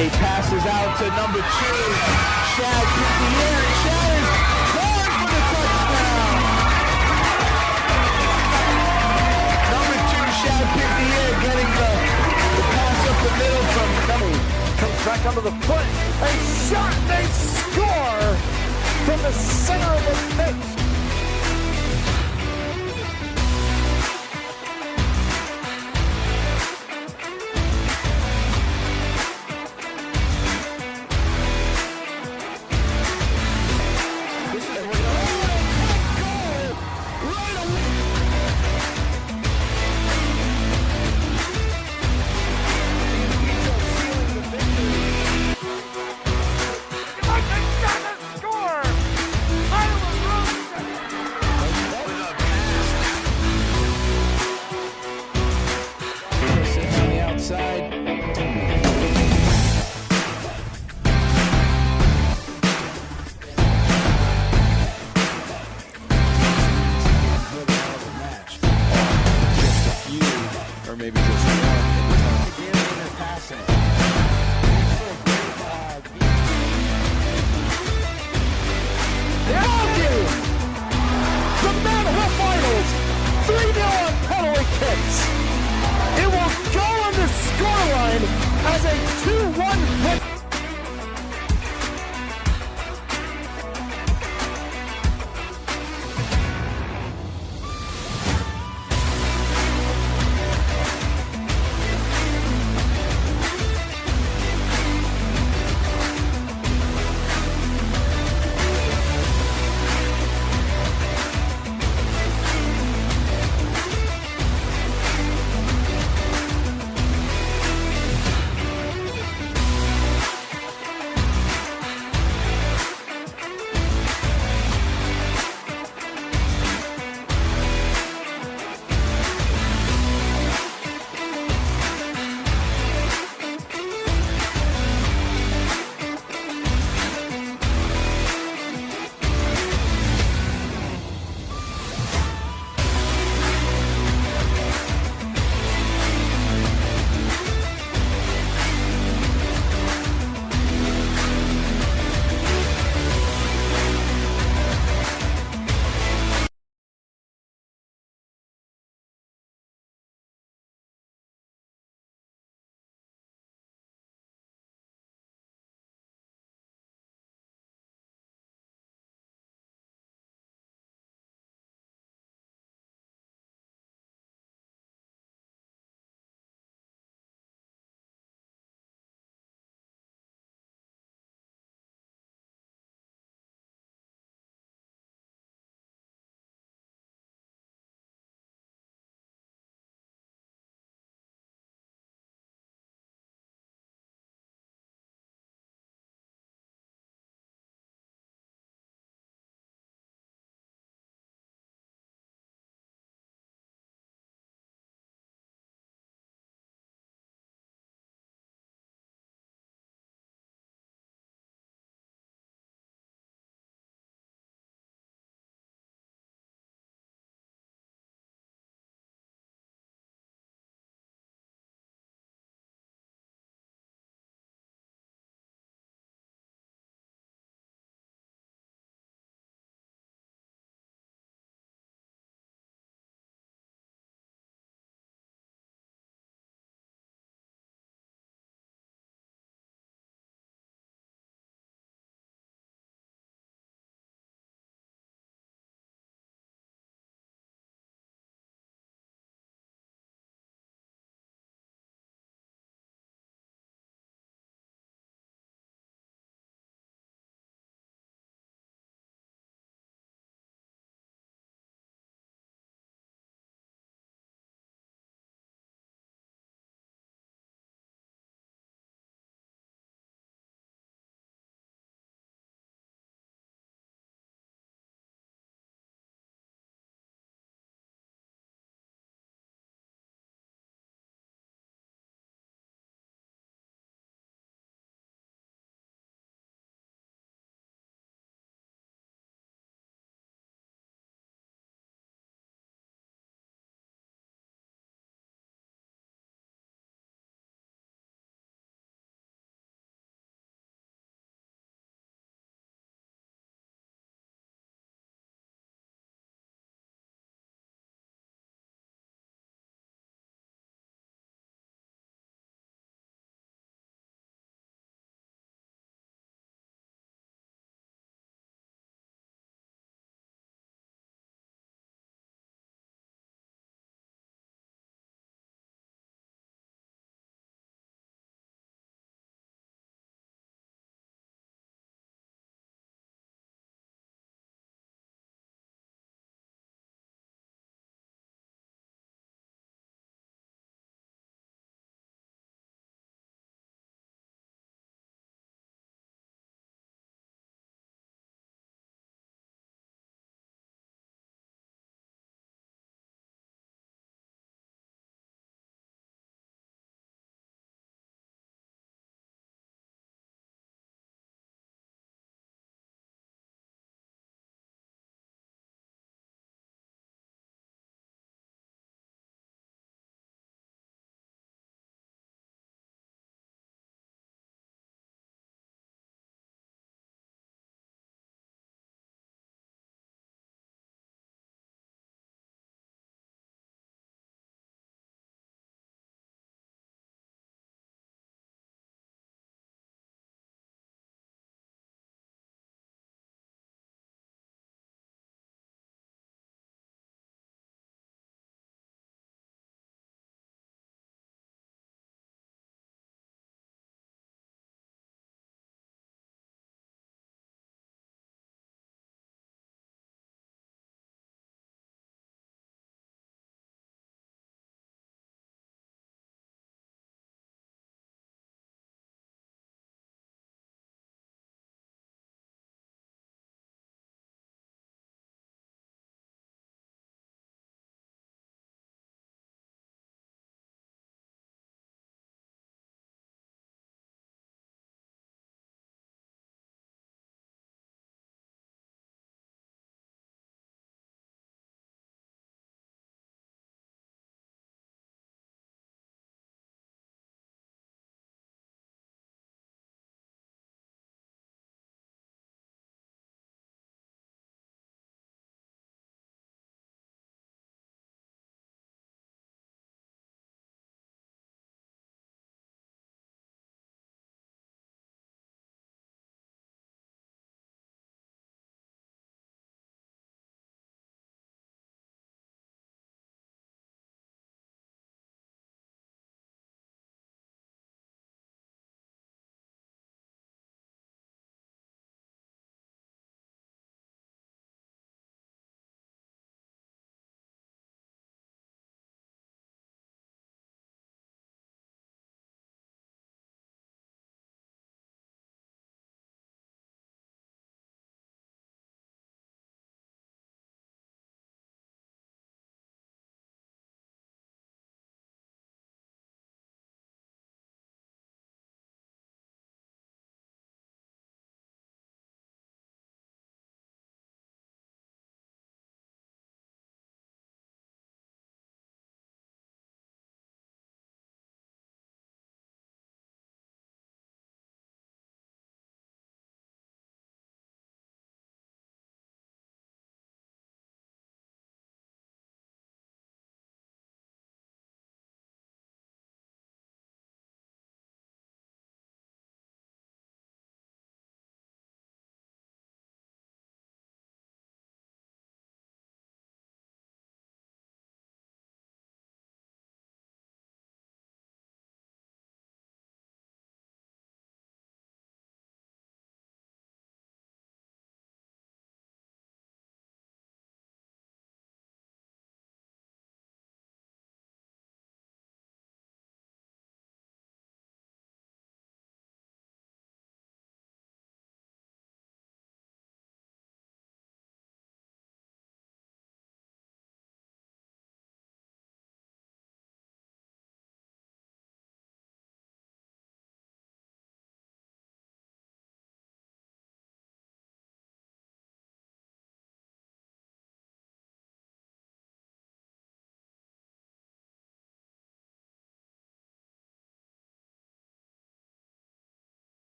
he passes out to number 2. Shad through the air. Shad is going for the touchdown. Number 2, Shad picked the air, getting the pass up the middle from Dummy. Comes back under the foot. A shot, they score from the center of the pitch. Or maybe just one in return. They're passing. The Manhood Finals, 3-0 on penalty kicks. It will go on the scoreline as a 2-1 victory.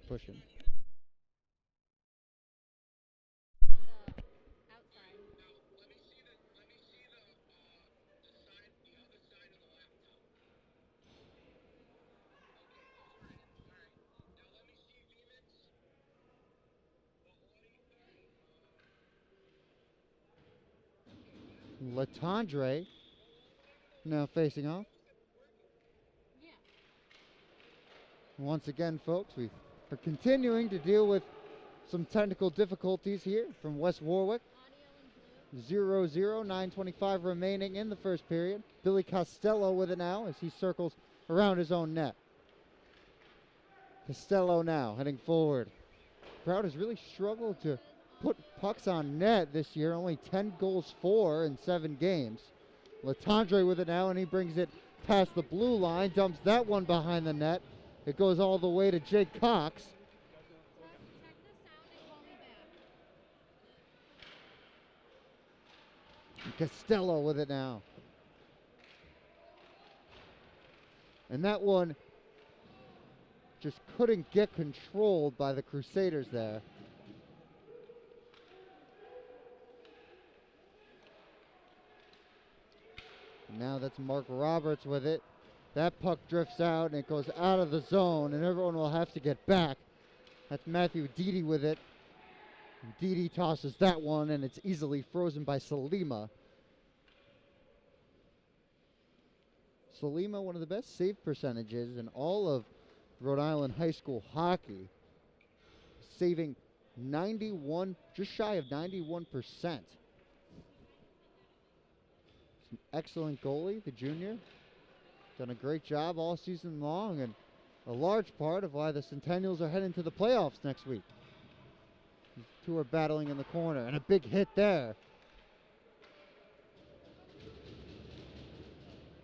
pushing. Latondre now facing off. Once again, folks, we are continuing to deal with some technical difficulties here from West Warwick. 0-0, 9:25 remaining in the first period. Billy Costello with it now as he circles around his own net. Costello now heading forward. Prout has really struggled to put pucks on net this year. Only 10 goals for in 7 games. Latondre with it now, and he brings it past the blue line, dumps that one behind the net. It goes all the way to Jake Cox. Costello with it now. And that one just couldn't get controlled by the Crusaders there. Now that's Mark Roberts with it. That puck drifts out and it goes out of the zone, and everyone will have to get back. That's Matthew Dede with it. Dede tosses that one, and it's easily frozen by Salima. Salima, one of the best save percentages in all of Rhode Island high school hockey, saving 91, just shy of 91%. An excellent goalie, the junior. Done a great job all season long, and a large part of why the Centennials are heading to the playoffs next week. These two are battling in the corner, and a big hit there.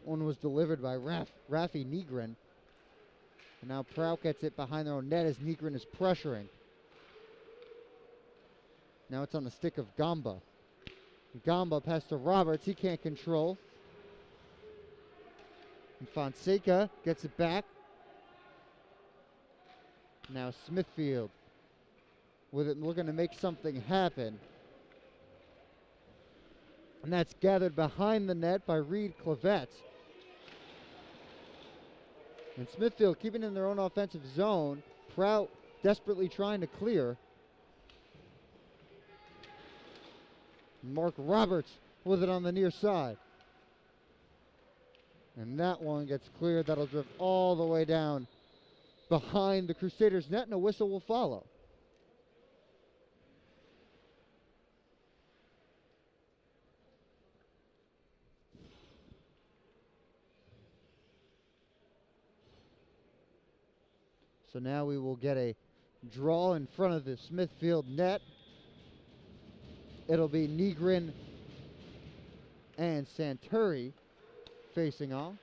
One was delivered by Rafi Negrin. And now Prout gets it behind their own net as Negrin is pressuring. Now it's on the stick of Gamba. Gamba pass to Roberts. He can't control. And Fonseca gets it back. Now Smithfield with it, looking to make something happen. And that's gathered behind the net by Reed Clavette. And Smithfield keeping in their own offensive zone. Prout desperately trying to clear. Mark Roberts with it on the near side. And that one gets cleared. That'll drift all the way down behind the Crusaders' net, and a whistle will follow. So now we will get a draw in front of the Smithfield net. It'll be Negrin and Santuri facing off.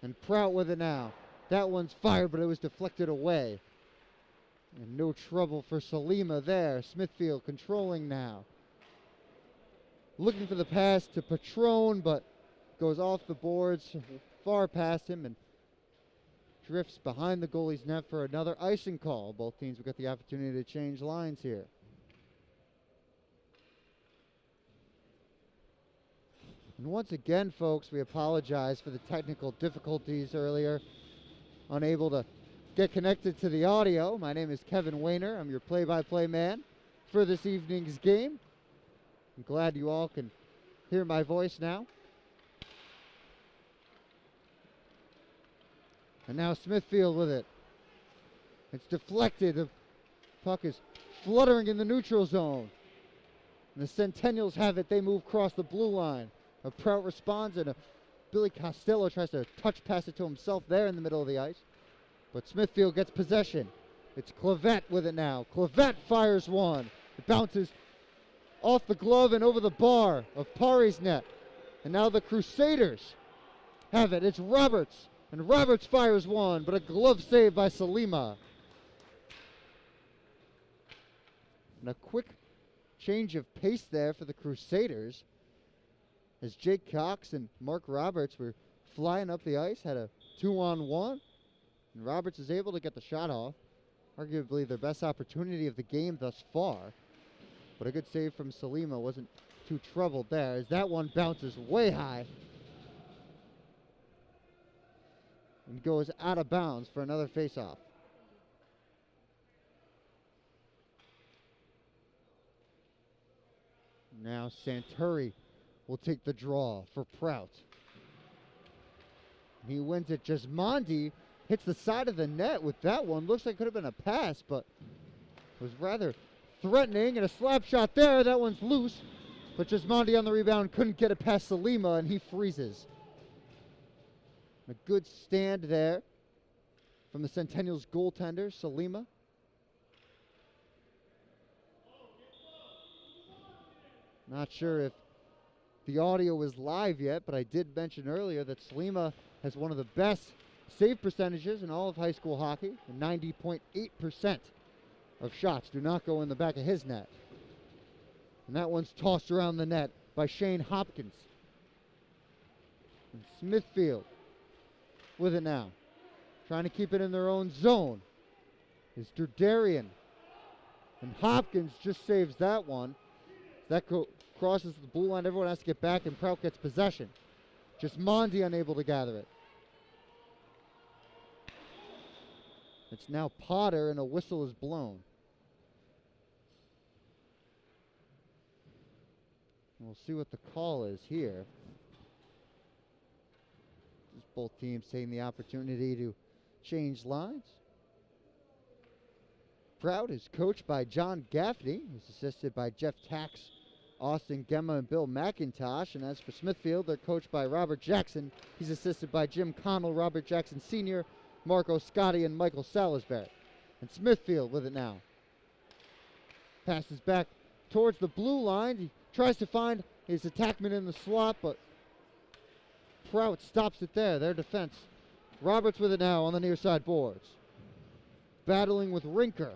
And Prout with it now. That one's fired, but it was deflected away. And no trouble for Salima there. Smithfield controlling now. Looking for the pass to Patron, but goes off the boards far past him and drifts behind the goalie's net for another icing call. Both teams will get the opportunity to change lines here. And once again, folks, we apologize for the technical difficulties earlier. Unable to get connected to the audio. My name is Kevin Wayner. I'm your play-by-play man for this evening's game. I'm glad you all can hear my voice now. And now Smithfield with it. It's deflected. The puck is fluttering in the neutral zone. And the Centennials have it. They move across the blue line. A Prout responds, and Billy Costello tries to touch pass it to himself there in the middle of the ice. But Smithfield gets possession. It's Clavette with it now. Clavette fires one. It bounces off the glove and over the bar of Pari's net. And now the Crusaders have it. It's Roberts. And Roberts fires one, but a glove save by Salima. And a quick change of pace there for the Crusaders, as Jake Cox and Mark Roberts were flying up the ice, had a 2-on-1. And Roberts is able to get the shot off. Arguably their best opportunity of the game thus far. But a good save from Salima. Wasn't too troubled there as that one bounces way high. And goes out of bounds for another face-off. Now Santuri will take the draw for Prout. He wins it. Gismondi hits the side of the net with that one. Looks like it could have been a pass, but was rather threatening. And a slap shot there. That one's loose. But Gismondi on the rebound couldn't get it past Salima, and he freezes. A good stand there from the Centennials goaltender, Salima. Not sure if the audio was live yet, but I did mention earlier that Salima has one of the best save percentages in all of high school hockey. 90.8% of shots do not go in the back of his net. And that one's tossed around the net by Shane Hopkins. And Smithfield with it now. Trying to keep it in their own zone is Durdarian. And Hopkins just saves that one. That crosses the blue line. Everyone has to get back, and Prout gets possession. Just Mondi unable to gather it. It's now Potter, and a whistle is blown. We'll see what the call is here. Just both teams taking the opportunity to change lines. Prout is coached by John Gaffney. He's assisted by Jeff Tax, Austin Gemma, and Bill McIntosh. And as for Smithfield, they're coached by Robert Jackson. He's assisted by Jim Connell, Robert Jackson Sr., Marco Scotti, and Michael Salisbury. And Smithfield with it now. Passes back towards the blue line. He tries to find his attackman in the slot, but Prout stops it there. Their defense. Roberts with it now on the near side boards. Battling with Rinker.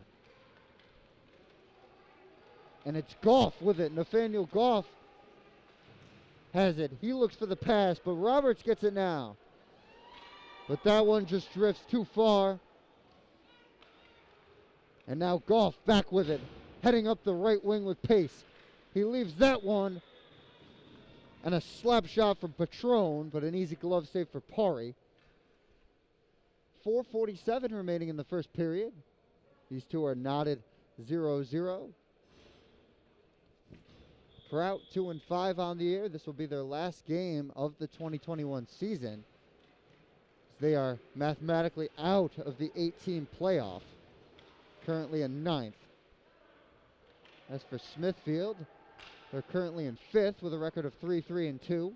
And it's Goff with it. Nathaniel Goff has it. He looks for the pass, but Roberts gets it now. But that one just drifts too far. And now Goff back with it, heading up the right wing with pace. He leaves that one. And a slap shot from Patron, but an easy glove save for Pari. 4:47 remaining in the first period. These two are knotted 0-0. Prout 2-5 on the year. This will be their last game of the 2021 season. They are mathematically out of the 8-team playoff. Currently in 9th. As for Smithfield, they're currently in 5th with a record of 3-3-2.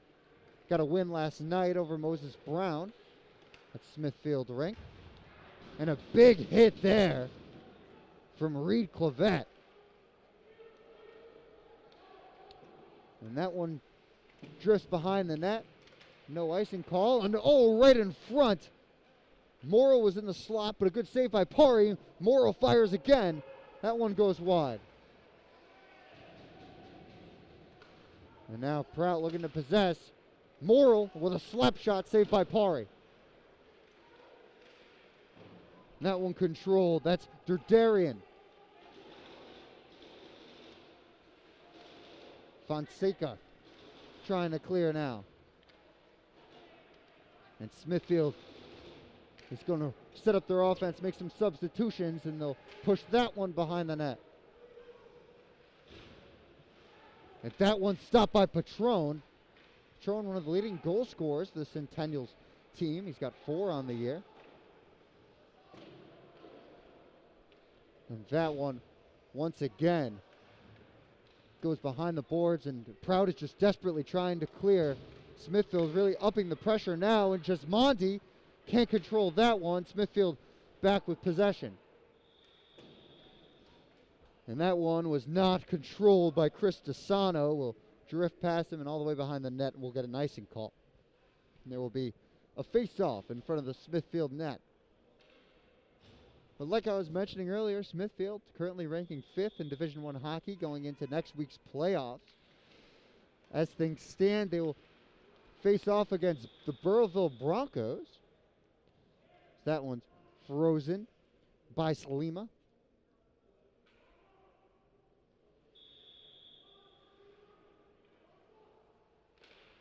Got a win last night over Moses Brown at Smithfield rink. And a big hit there from Reed Clavette. And that one drifts behind the net. No icing call. And right in front. Morrow was in the slot, but a good save by Pari. Morrow fires again. That one goes wide. And now Prout looking to possess. Morrow with a slap shot saved by Pari. That one controlled. That's Durdarian. Fonseca trying to clear now. And Smithfield is going to set up their offense, make some substitutions, and they'll push that one behind the net. And that one stopped by Patron. Patron, one of the leading goal scorers for the Centennials team. He's got 4 on the year. And that one, once again, goes behind the boards, and Prout is just desperately trying to clear. Smithfield really upping the pressure now, and just Monty can't control that one. Smithfield back with possession. And that one was not controlled by Chris DeSano. Will drift past him and all the way behind the net, and we'll get an icing call. And there will be a face-off in front of the Smithfield net. But like I was mentioning earlier, Smithfield currently ranking 5th in Division I hockey going into next week's playoffs. As things stand, they will face off against the Burrillville Broncos. That one's frozen by Salima.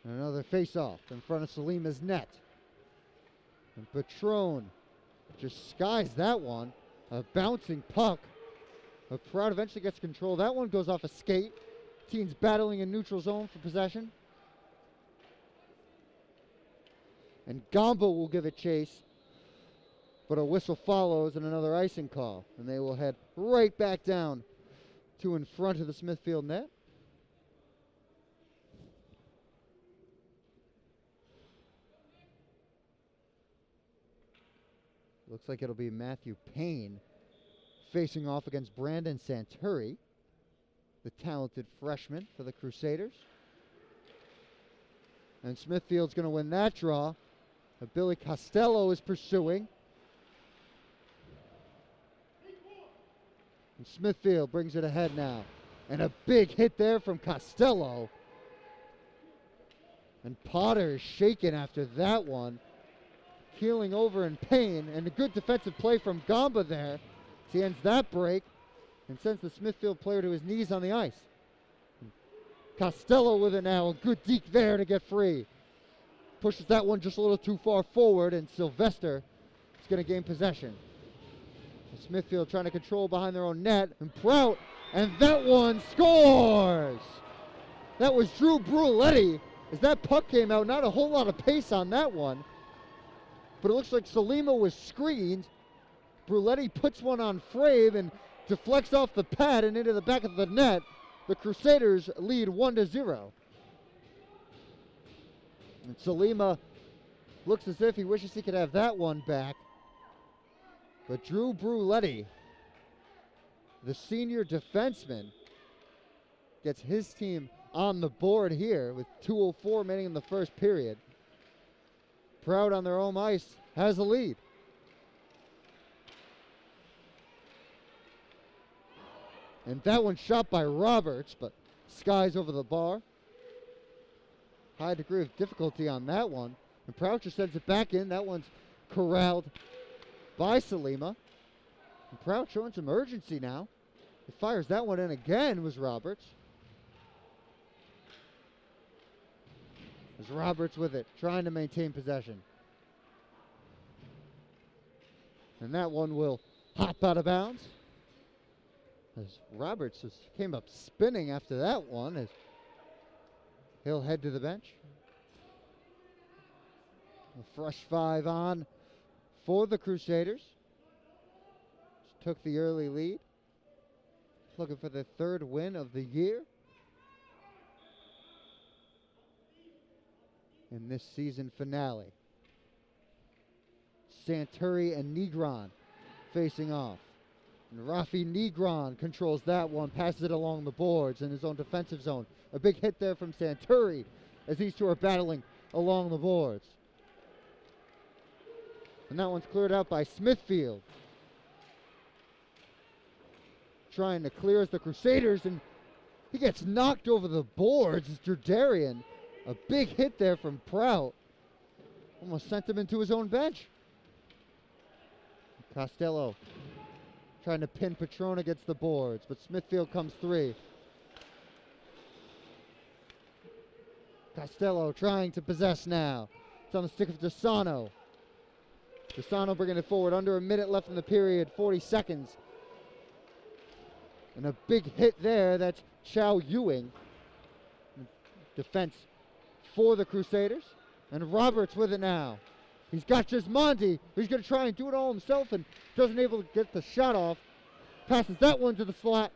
And another face-off in front of Salima's net. And Patron just skies that one. A bouncing puck. But Prout eventually gets control. That one goes off a skate. Teams battling in neutral zone for possession. And Gamba will give it chase. But a whistle follows and another icing call. And they will head right back down to in front of the Smithfield net. Looks like it'll be Matthew Payne facing off against Brandon Santuri, the talented freshman for the Crusaders. And Smithfield's going to win that draw. But Billy Costello is pursuing. And Smithfield brings it ahead now. And a big hit there from Costello. And Potter is shaken after that one. Keeling over in pain, and a good defensive play from Gamba there. He ends that break and sends the Smithfield player to his knees on the ice. Costello with it now, a good deke there to get free. Pushes that one just a little too far forward, and Sylvester is going to gain possession. Smithfield trying to control behind their own net, and Prout, and that one scores! That was Drew Bruletti. As that puck came out, not a whole lot of pace on that one. But it looks like Salima was screened. Bruletti puts one on frame and deflects off the pad and into the back of the net. The Crusaders lead 1-0. And Salima looks as if he wishes he could have that one back. But Drew Bruletti, the senior defenseman, gets his team on the board here with 2:04 remaining in the first period. Prout on their home ice has the lead. And that one shot by Roberts, but skies over the bar. High degree of difficulty on that one. And Prout just sends it back in. That one's corralled by Salima. And Prout showing some urgency now. He fires that one in again, was Roberts. As Roberts with it, trying to maintain possession. And that one will hop out of bounds. As Roberts just came up spinning after that one, as he'll head to the bench. A fresh 5 on for the Crusaders. Just took the early lead. Looking for their 3rd win of the year in this season finale. Santuri and Negron facing off. And Rafi Negron controls that one, passes it along the boards in his own defensive zone. A big hit there from Santuri as these two are battling along the boards. And that one's cleared out by Smithfield. Trying to clear as the Crusaders, and he gets knocked over the boards as Jordarian. A big hit there from Prout. Almost sent him into his own bench. Costello trying to pin Patron against the boards, but Smithfield comes 3. Costello trying to possess now. It's on the stick of Desano. Desano bringing it forward. Under a minute left in the period, 40 seconds. And a big hit there, that's Chow Ewing. Defense for the Crusaders. And Roberts with it now. He's got Gismondi. He's going to try and do it all himself and doesn't able to get the shot off. Passes that one to the slot,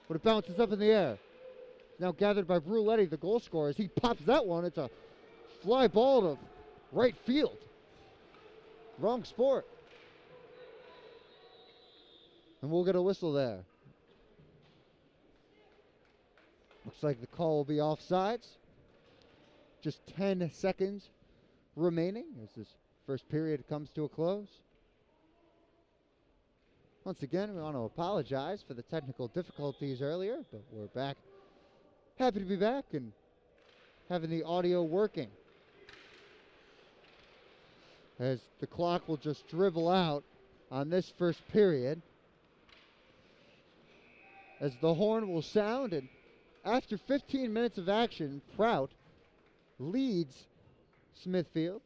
but it bounces up in the air. Now gathered by Bruletti, the goal scorer. As he pops that one, it's a fly ball to right field. Wrong sport. And we'll get a whistle there. Looks like the call will be offsides. Just 10 seconds remaining as this first period comes to a close. Once again, we want to apologize for the technical difficulties earlier, but we're back. Happy to be back and having the audio working. As the clock will just dribble out on this first period. As the horn will sound, and after 15 minutes of action, Prout leads Smithfield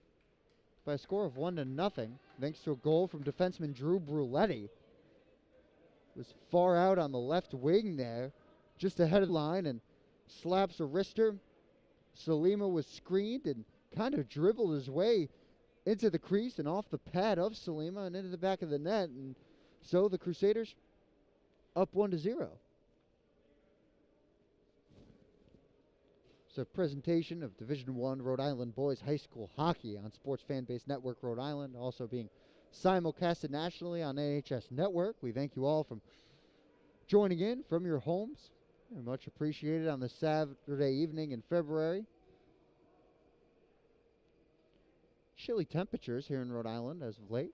by a score of 1-0, thanks to a goal from defenseman Drew Bruletti. Was far out on the left wing there, just ahead of the line, and slaps a wrister. Salima was screened and kind of dribbled his way into the crease and off the pad of Salima and into the back of the net, and so the Crusaders up 1-0. It's a presentation of Division I Rhode Island Boys High School Hockey on Sports Fan Base Network Rhode Island, also being simulcasted nationally on NHS Network. We thank you all for joining in from your homes. Very much appreciated on this Saturday evening in February. Chilly temperatures here in Rhode Island as of late.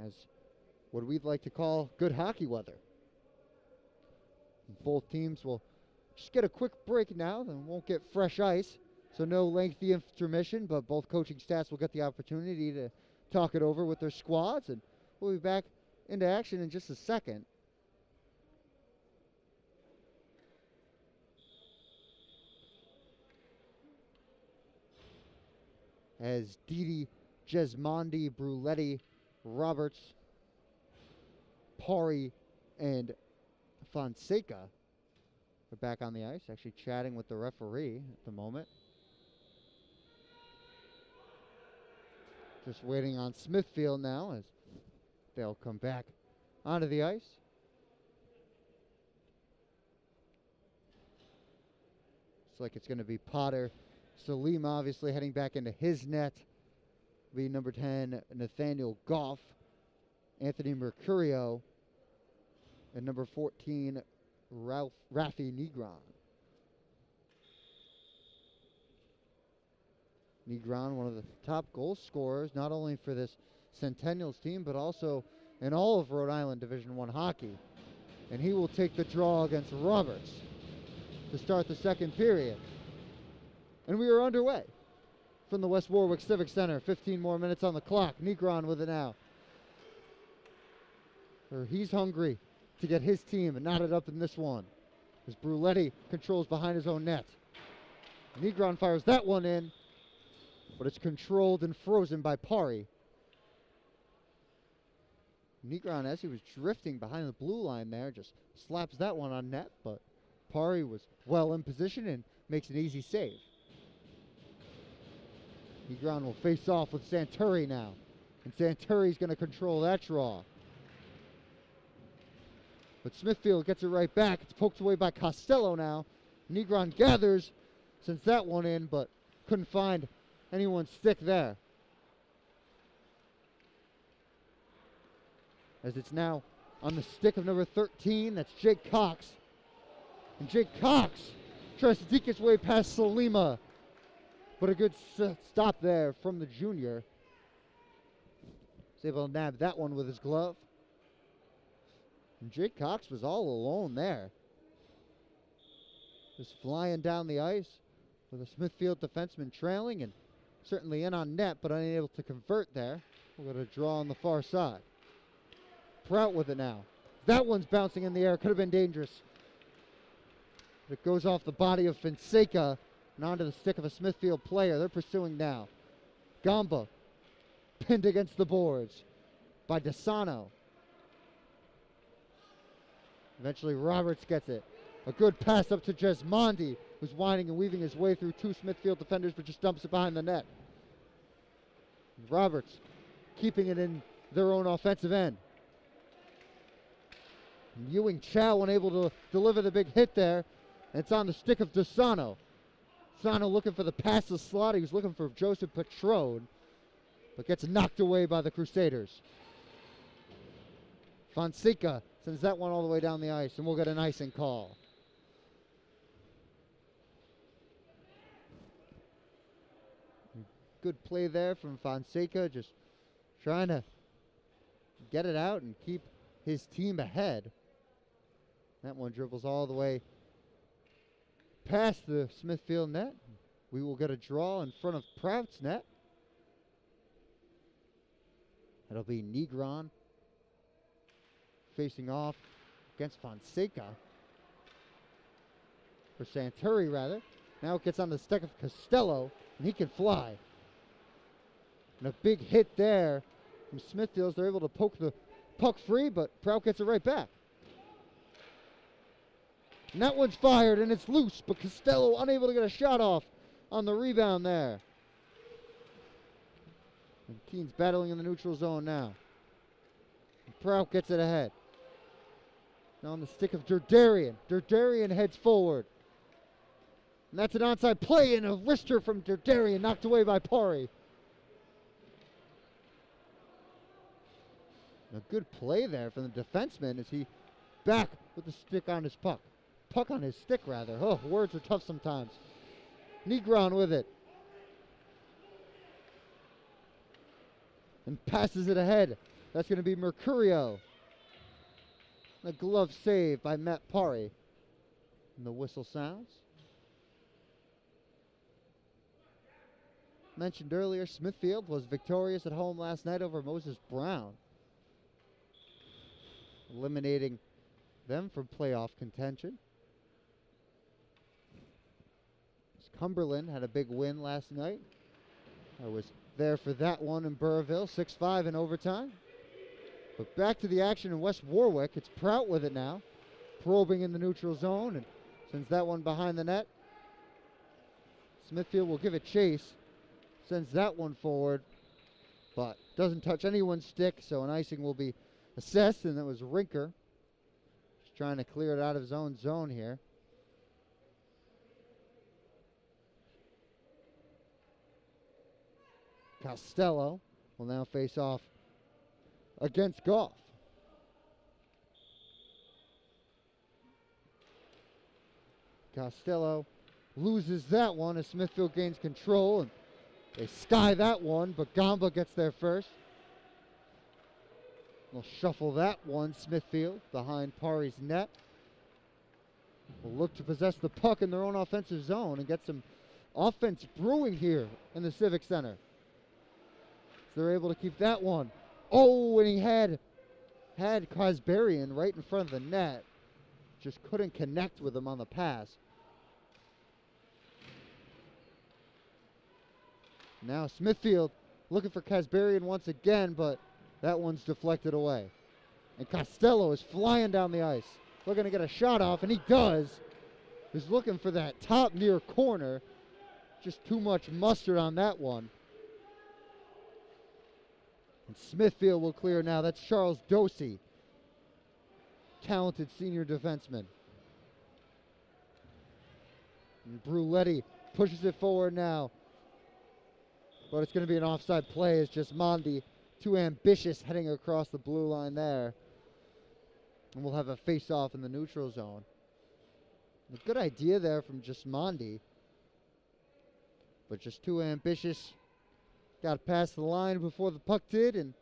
As what we'd like to call good hockey weather. Both teams will just get a quick break now, then won't get fresh ice, so no lengthy intermission, but both coaching staffs will get the opportunity to talk it over with their squads, and we'll be back into action in just a second. As Didi, Jesmondi, Bruletti, Roberts, Pari, and Fonseca are back on the ice, actually chatting with the referee at the moment. Just waiting on Smithfield now as they'll come back onto the ice. Looks like it's going to be Potter. Salim obviously heading back into his net. Be number 10, Nathaniel Goff, Anthony Mercurio, and number 14, Rafi Negron. Negron, one of the top goal scorers, not only for this Centennials team, but also in all of Rhode Island Division I hockey. And he will take the draw against Roberts to start the second period. And we are underway from the West Warwick Civic Center. 15 more minutes on the clock. Negron with it now. He's hungry to get his team knotted up in this one, as Bruletti controls behind his own net. Negron fires that one in, but it's controlled and frozen by Pari. Negron, as he was drifting behind the blue line there, just slaps that one on net, but Pari was well in position and makes an easy save. Negron will face off with Santuri now, and Santuri's going to control that draw. But Smithfield gets it right back. It's poked away by Costello now. Negron gathers, sends that one in, but couldn't find anyone's stick there. As it's now on the stick of number 13, that's Jake Cox. And Jake Cox tries to deke his way past Salima, but a good stop there from the junior. He's able to nab that one with his glove. And Jake Cox was all alone there. Just flying down the ice with a Smithfield defenseman trailing and certainly in on net, but unable to convert there. We're going to draw on the far side. Prout with it now. That one's bouncing in the air. Could have been dangerous. But it goes off the body of Fonseca and onto the stick of a Smithfield player. They're pursuing now. Gamba pinned against the boards by DeSano. Eventually Roberts gets it. A good pass up to Jesmondi, who's winding and weaving his way through two Smithfield defenders, but just dumps it behind the net. Roberts keeping it in their own offensive end. And Ewing Chow unable to deliver the big hit there. And it's on the stick of DeSano. DeSano looking for the passes slot. He was looking for Joseph Petrone, but gets knocked away by the Crusaders. Fonseca sends that one all the way down the ice, and we'll get an icing call. Good play there from Fonseca, just trying to get it out and keep his team ahead. That one dribbles all the way past the Smithfield net, we will get a draw in front of Prout's net. It'll be Negron facing off against Fonseca. Or Santuri, rather. Now it gets on the stick of Costello, and he can fly. And a big hit there from Smithfield. They're able to poke the puck free, but Prout gets it right back. And that one's fired, and it's loose, but Costello unable to get a shot off on the rebound there. And Keene's battling in the neutral zone now. And Prout gets it ahead. Now on the stick of Derderian. Derderian heads forward. And that's an onside play, and a wrister from Derderian knocked away by Pari. A good play there from the defenseman as he back with the stick on his puck. Puck on his stick, rather. Oh, words are tough sometimes. Negron with it. And passes it ahead. That's going to be Mercurio. A glove save by Matt Pari. And the whistle sounds. Mentioned earlier, Smithfield was victorious at home last night over Moses Brown, eliminating them from playoff contention. Cumberland had a big win last night. I was there for that one in Burrville, 6-5 in overtime. But back to the action in West Warwick. It's Prout with it now, probing in the neutral zone, and sends that one behind the net. Smithfield will give it chase, sends that one forward, but doesn't touch anyone's stick, so an icing will be assessed, and that was Rinker. Just trying to clear it out of his own zone here. Costello will now face off against Goff. Costello loses that one as Smithfield gains control, and they sky that one, but Gamba gets there first. We'll shuffle that one, Smithfield, behind Pari's net. Will look to possess the puck in their own offensive zone and get some offense brewing here in the Civic Center. So they're able to keep that one. Oh, and he had Kazberian right in front of the net. Just couldn't connect with him on the pass. Now Smithfield looking for Kazberian once again, but that one's deflected away. And Costello is flying down the ice, looking to get a shot off, and he does. He's looking for that top near corner. Just too much mustard on that one. And Smithfield will clear now. That's Charles Dosey, talented senior defenseman. And Bruletti pushes it forward now. But it's going to be an offside play. It's just Mondi, too ambitious, heading across the blue line there. And we'll have a face-off in the neutral zone. A good idea there from just Mondi, but just too ambitious. Got past the line before the puck did, and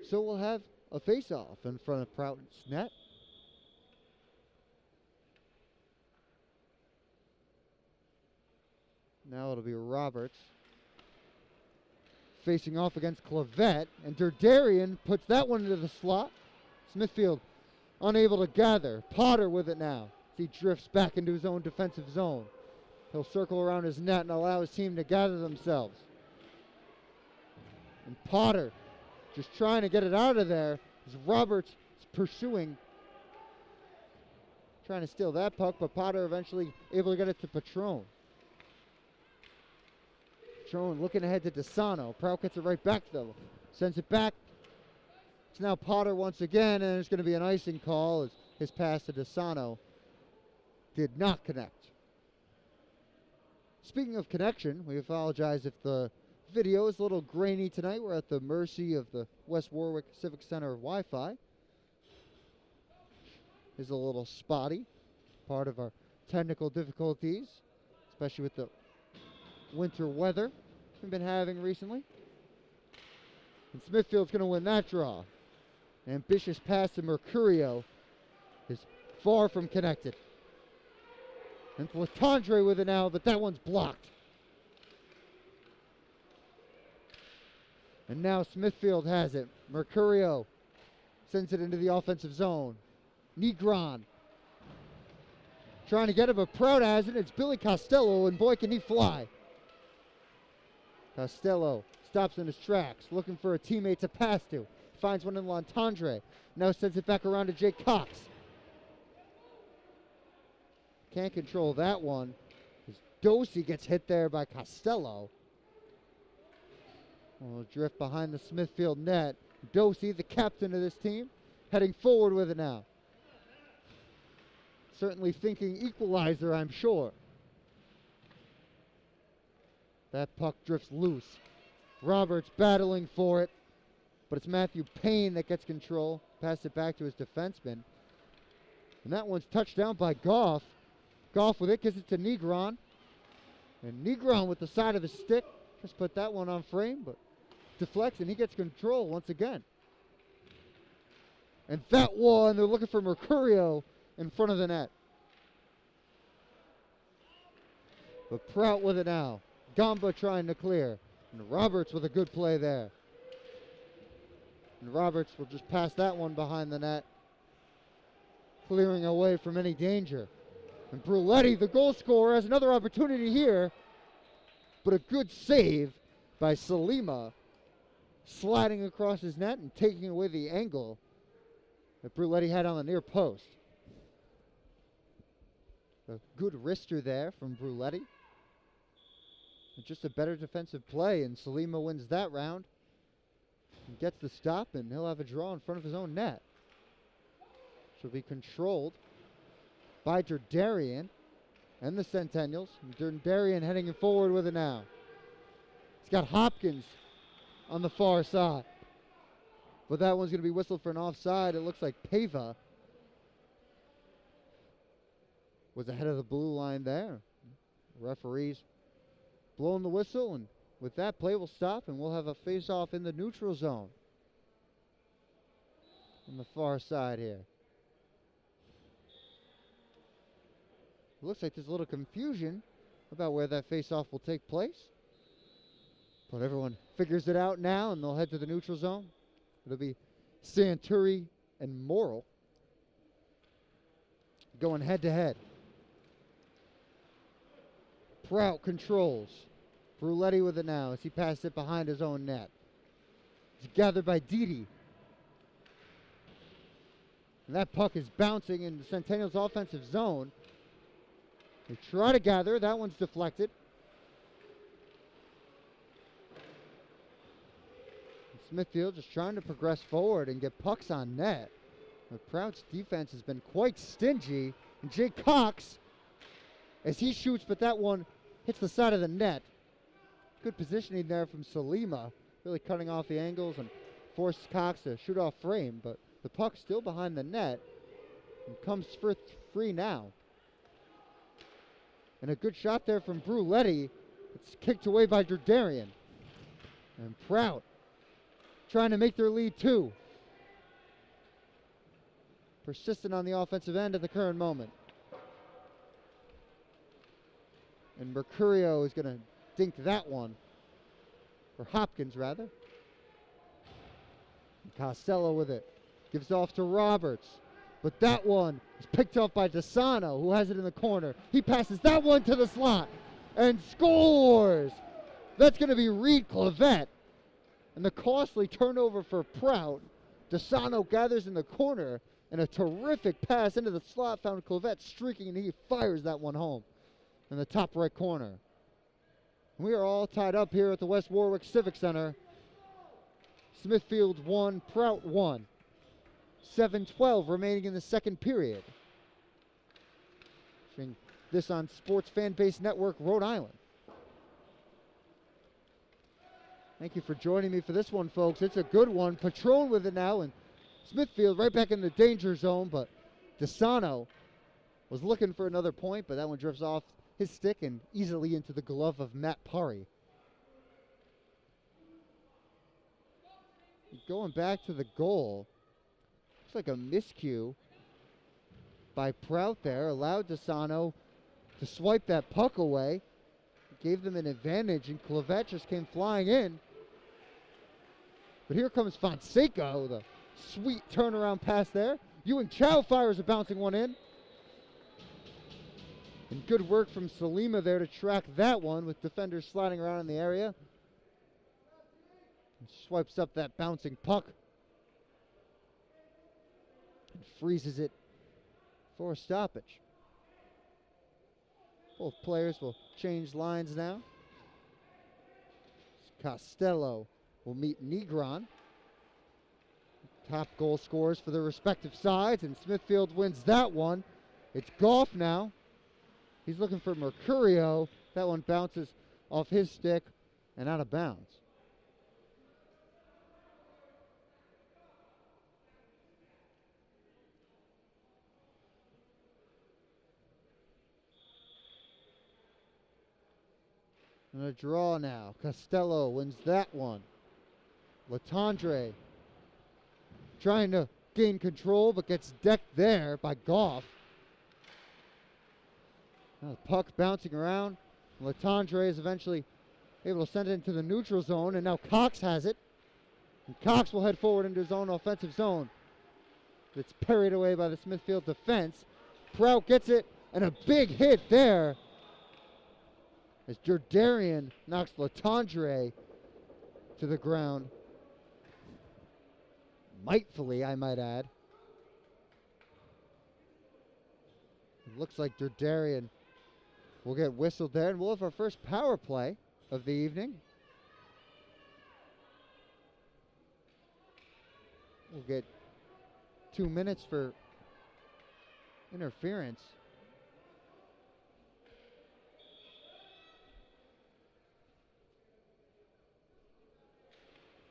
so we'll have a face-off in front of Prout's net. Now it'll be Roberts facing off against Clavette, and Derderian puts that one into the slot. Smithfield unable to gather. Potter with it now. He drifts back into his own defensive zone. He'll circle around his net and allow his team to gather themselves. And Potter just trying to get it out of there as Roberts is pursuing, trying to steal that puck, but Potter eventually able to get it to Patron. Patron looking ahead to DeSano. Prout gets it right back though. Sends it back. It's now Potter once again, and there's going to be an icing call as his pass to DeSano did not connect. Speaking of connection, we apologize if the video is a little grainy tonight. We're at the mercy of the West Warwick Civic Center Wi-Fi. Is a little spotty, part of our technical difficulties, especially with the winter weather we've been having recently. And Smithfield's going to win that draw. An ambitious pass to Mercurio is far from connected. And Latondre with it now, but that one's blocked. And now Smithfield has it. Mercurio sends it into the offensive zone. Negron trying to get it, but Prout has it. It's Billy Costello, and boy, can he fly. Costello stops in his tracks, looking for a teammate to pass to. Finds one in Latondre. Now sends it back around to Jake Cox. Can't control that one. Dosey gets hit there by Costello. Will drift behind the Smithfield net. Dosey, the captain of this team, heading forward with it now. Certainly thinking equalizer, I'm sure. That puck drifts loose. Roberts battling for it, but it's Matthew Payne that gets control. Pass it back to his defenseman. And that one's touched down by Goff. Goff with it, gives it to Negron. And Negron with the side of his stick. Just put that one on frame, but deflects, and he gets control once again. And that one, they're looking for Mercurio in front of the net. But Prout with it now. Gamba trying to clear. And Roberts with a good play there. And Roberts will just pass that one behind the net, clearing away from any danger. And Bruletti, the goal scorer, has another opportunity here, but a good save by Salima, sliding across his net and taking away the angle that Bruletti had on the near post. A good wrister there from Bruletti. And just a better defensive play, and Salima wins that round. And gets the stop, and he'll have a draw in front of his own net. She'll be controlled by Derderian and the Centennials. Derderian heading forward with it now. He's got Hopkins on the far side. But that one's going to be whistled for an offside. It looks like Pava was ahead of the blue line there. Referees blowing the whistle, and with that, play will stop, and we'll have a face-off in the neutral zone on the far side here. It looks like there's a little confusion about where that face-off will take place. But everyone figures it out now, and they'll head to the neutral zone. It'll be Santuri and Morrill going head-to-head. Prout controls. Bruletti with it now as he passed it behind his own net. It's gathered by Didi. And that puck is bouncing in the Centennial's offensive zone. They try to gather. That one's deflected. Smithfield just trying to progress forward and get pucks on net. But Prout's defense has been quite stingy. And Jake Cox, as he shoots, but that one hits the side of the net. Good positioning there from Salima, really cutting off the angles and forced Cox to shoot off frame. But the puck's still behind the net and comes for free now. And a good shot there from Bruletti. It's kicked away by Derderian. And Prout trying to make their lead two. Persistent on the offensive end at the current moment. And Mercurio is going to dink that one. Or Hopkins, rather. And Costello with it. Gives off to Roberts. But that one is picked up by DeSano, who has it in the corner. He passes that one to the slot and scores. That's going to be Reed Clavette. And the costly turnover for Prout. DeSano gathers in the corner, and a terrific pass into the slot found Clavette streaking, and he fires that one home in the top right corner. We are all tied up here at the West Warwick Civic Center. Smithfield 1, Prout 1. 7:12 remaining in the second period. Watching this on Sports Fan Base Network, Rhode Island. Thank you for joining me for this one, folks. It's a good one. Patron with it now, and Smithfield right back in the danger zone, but DeSano was looking for another point, but that one drifts off his stick and easily into the glove of Matt Pari. Going back to the goal, looks like a miscue by Prout there, allowed DeSano to swipe that puck away. Gave them an advantage, and Clavette just came flying in. But here comes Fonseca with a sweet turnaround pass there. Ewing Chow fires a bouncing one in. And good work from Salima there to track that one with defenders sliding around in the area. And swipes up that bouncing puck. And freezes it for a stoppage. Both players will change lines now. Costello will meet Negron. Top goal scorers for their respective sides, and Smithfield wins that one. It's Goff now. He's looking for Mercurio. That one bounces off his stick and out of bounds. And a draw now. Costello wins that one. Latendre trying to gain control, but gets decked there by Goff. Now the puck bouncing around. Latendre is eventually able to send it into the neutral zone, and now Cox has it. And Cox will head forward into his own offensive zone. It's parried away by the Smithfield defense. Prout gets it, and a big hit there as Jordarian knocks Latendre to the ground. Mightfully, I might add. It looks like Jordarian will get whistled there, and we'll have our first power play of the evening. We'll get 2 minutes for interference.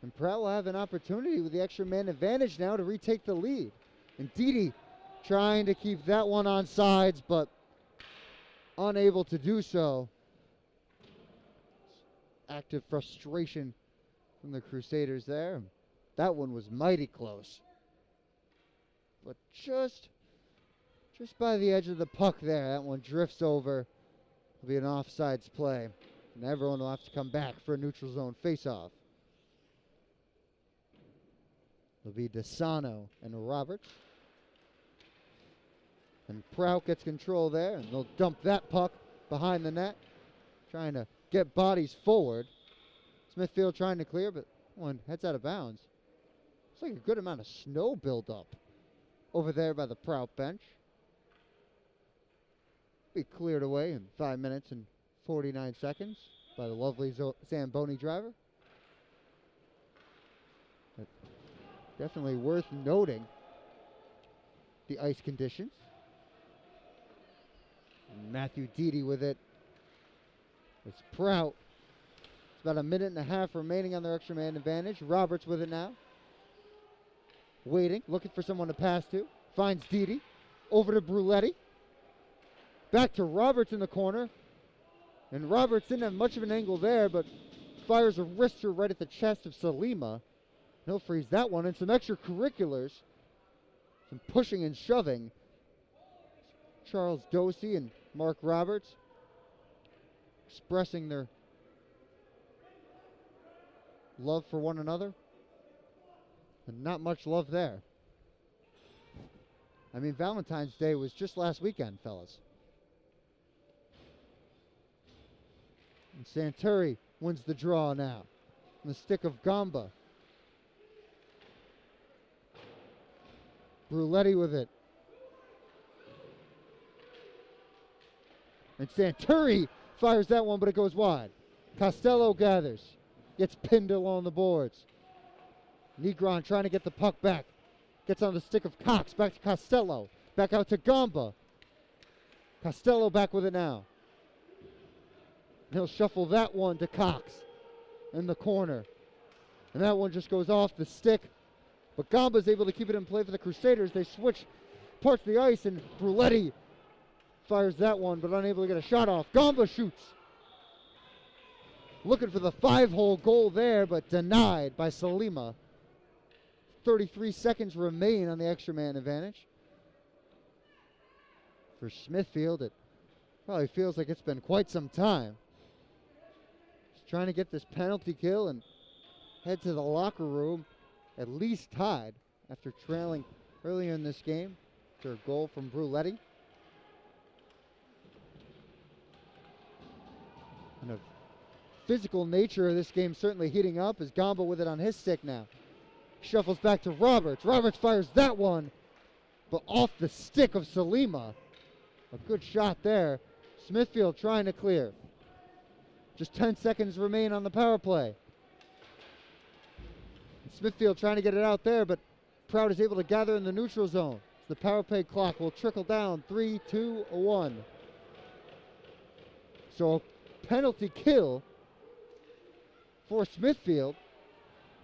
And Prout will have an opportunity with the extra man advantage now to retake the lead. And Didi trying to keep that one on sides, but unable to do so. Active frustration from the Crusaders there. That one was mighty close. But just by the edge of the puck there, that one drifts over. It'll be an offsides play. And everyone will have to come back for a neutral zone faceoff. It'll be DeSano and Roberts. And Prout gets control there, and they'll dump that puck behind the net, trying to get bodies forward. Smithfield trying to clear, but one heads out of bounds. Looks like a good amount of snow buildup over there by the Prout bench. Be cleared away in 5 minutes and 49 seconds by the lovely Zamboni driver. But definitely worth noting the ice conditions. And Matthew Didi with it. It's Prout. It's about a minute and a half remaining on their extra man advantage. Roberts with it now. Waiting, looking for someone to pass to. Finds Didi. Over to Bruletti. Back to Roberts in the corner. And Roberts didn't have much of an angle there, but fires a wrister right at the chest of Salima. He'll freeze that one. And some extracurriculars. Some pushing and shoving. Charles Dosey and Mark Roberts expressing their love for one another. And not much love there. I mean, Valentine's Day was just last weekend, fellas. And Santuri wins the draw now. On the stick of Gamba. Bruletti with it. And Santuri fires that one, but it goes wide. Costello gathers. Gets pinned along the boards. Negron trying to get the puck back. Gets on the stick of Cox. Back to Costello. Back out to Gamba. Costello back with it now. He'll shuffle that one to Cox in the corner. And that one just goes off the stick. But Gamba's able to keep it in play for the Crusaders. They switch parts of the ice, and Bruletti fires that one, but unable to get a shot off. Gamba shoots. Looking for the 5-hole goal there, but denied by Salima. 33 seconds remain on the extra man advantage. For Smithfield, it Probably feels like it's been quite some time. Just trying to get this penalty kill and head to the locker room at least tied after trailing earlier in this game after a goal from Bruletti. And the physical nature of this game certainly heating up as Gamba with it on his stick now. Shuffles back to Roberts. Roberts fires that one, but off the stick of Salima. A good shot there. Smithfield trying to clear. Just 10 seconds remain on the power play. And Smithfield trying to get it out there, but Prout is able to gather in the neutral zone. The power play clock will trickle down 3, 2, 1. So a penalty kill for Smithfield.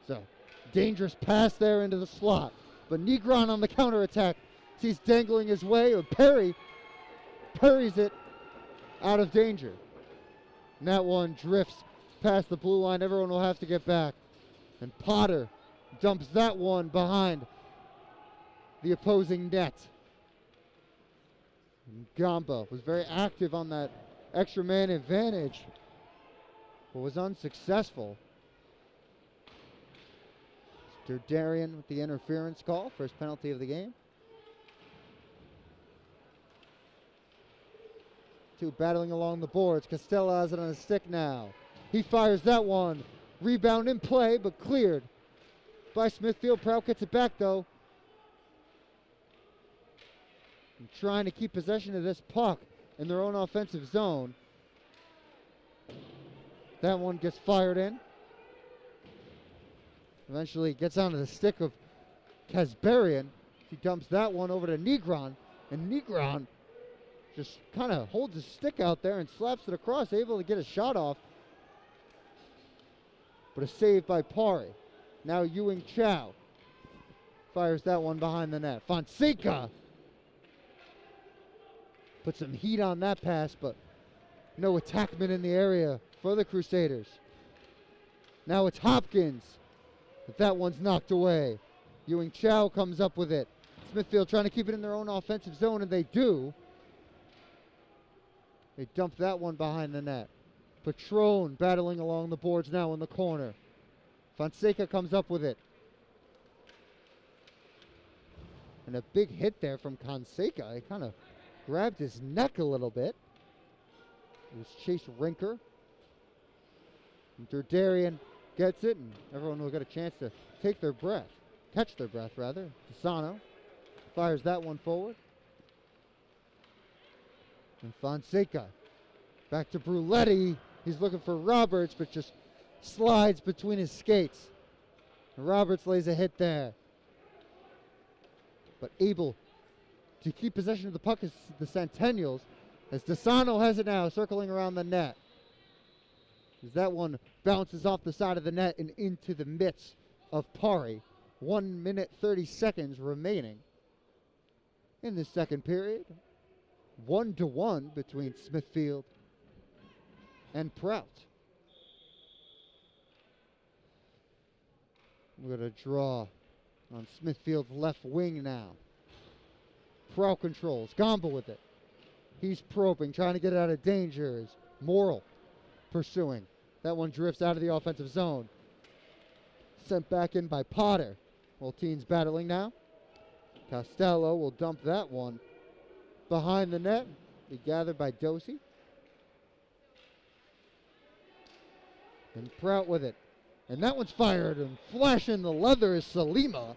So dangerous pass there into the slot. But Negron on the counterattack sees dangling his way, or Perry parries it out of danger. And that one drifts past the blue line. Everyone will have to get back. And Potter dumps that one behind the opposing net. And Gamba was very active on that extra man advantage, but was unsuccessful. Darian with the interference call, first penalty of the game. Two battling along the boards. Costello has it on his stick now. He fires that one. Rebound in play, but cleared by Smithfield. Prout gets it back, though. And trying to keep possession of this puck in their own offensive zone. That one gets fired in. Eventually gets onto the stick of Kasbarian. He dumps that one over to Negron. And Negron just kind of holds his stick out there and slaps it across, able to get a shot off. But a save by Pari. Now Ewing Chow fires that one behind the net. Fonseca put some heat on that pass, but no attackman in the area for the Crusaders. Now it's Hopkins, but that one's knocked away. Ewing Chow comes up with it. Smithfield trying to keep it in their own offensive zone, and they do. They dump that one behind the net. Patron battling along the boards now in the corner. Fonseca comes up with it. And a big hit there from Fonseca. He kind of grabbed his neck a little bit. It was Chase Rinker. And Dardarian gets it, and everyone will get a chance to take their breath. Catch their breath, rather. Pisano fires that one forward. And Fonseca back to Bruletti. He's looking for Roberts, but just slides between his skates. And Roberts lays a hit there. But able to keep possession of the puck is the Centennials, as Desano has it now, circling around the net. As that one bounces off the side of the net and into the midst of Pari. 1 minute 30 seconds remaining in the second period. 1-1 between Smithfield and Prout. We're going to draw on Smithfield's left wing now. Prout controls. Gamba with it. He's probing, trying to get it out of danger. Is Morrill pursuing. That one drifts out of the offensive zone. Sent back in by Potter. Teens battling now. Costello will dump that one behind the net. Be gathered by Dosey. And Prout with it. And that one's fired, and flashing the leather is Salima.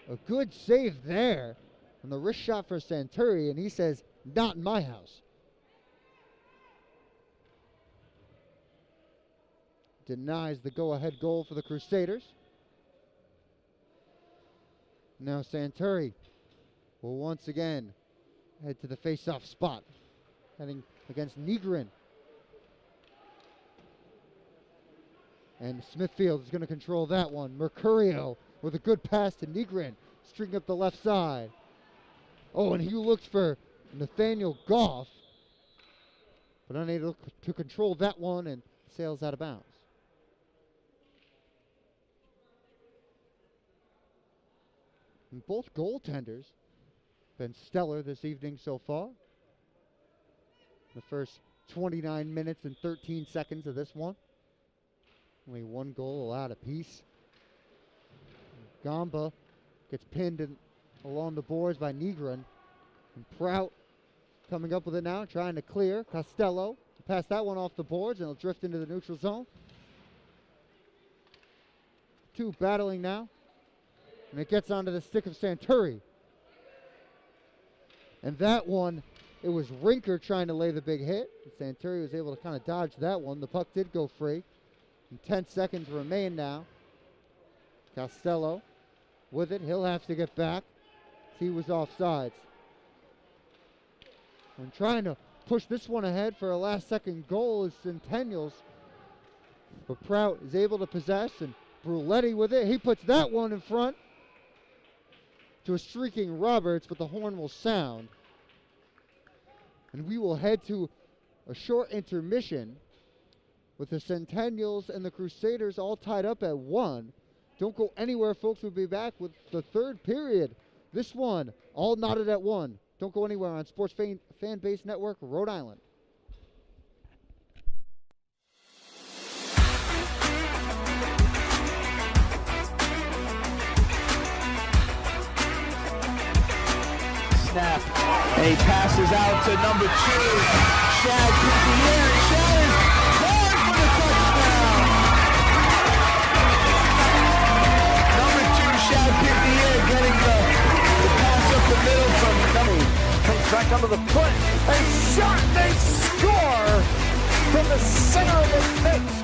A good save there. And the wrist shot for Santuri, and he says, not in my house. Denies the go-ahead goal for the Crusaders. Now Santuri will once again head to the face-off spot, heading against Negrin. And Smithfield is going to control that one. Mercurio with a good pass to Negrin, stringing up the left side. Oh, and he looks for Nathaniel Goff, but unable to control that one and sails out of bounds. And both goaltenders been stellar this evening so far. the first 29 minutes and 13 seconds of this one. Only one goal allowed apiece. Gamba gets pinned along the boards by Negron. And Prout coming up with it now, trying to clear. Costello pass that one off the boards, and it'll drift into the neutral zone. Two battling now. And it gets onto the stick of Santuri. And that one, it was Rinker trying to lay the big hit. Santuri was able to kind of dodge that one. The puck did go free. And 10 seconds remain now. Costello with it. He'll have to get back. He was offsides. And trying to push this one ahead for a last second goal is Centennials. But Prout is able to possess, and Bruletti with it. He puts that one in front to a streaking Roberts, but the horn will sound. And we will head to a short intermission with the Centennials and the Crusaders all tied up at 1. Don't go anywhere, folks. We'll be back with the third period. This one, all knotted at 1. Don't go anywhere on Sports Fan Base Network, Rhode Island. Snap. And he passes out to number 2. Shad through the air. Shad is going for the touchdown. Number 2, Shad picked the air, getting the pass up the middle from Dummy. Comes back under the foot. A shot, they score from the center of the pitch.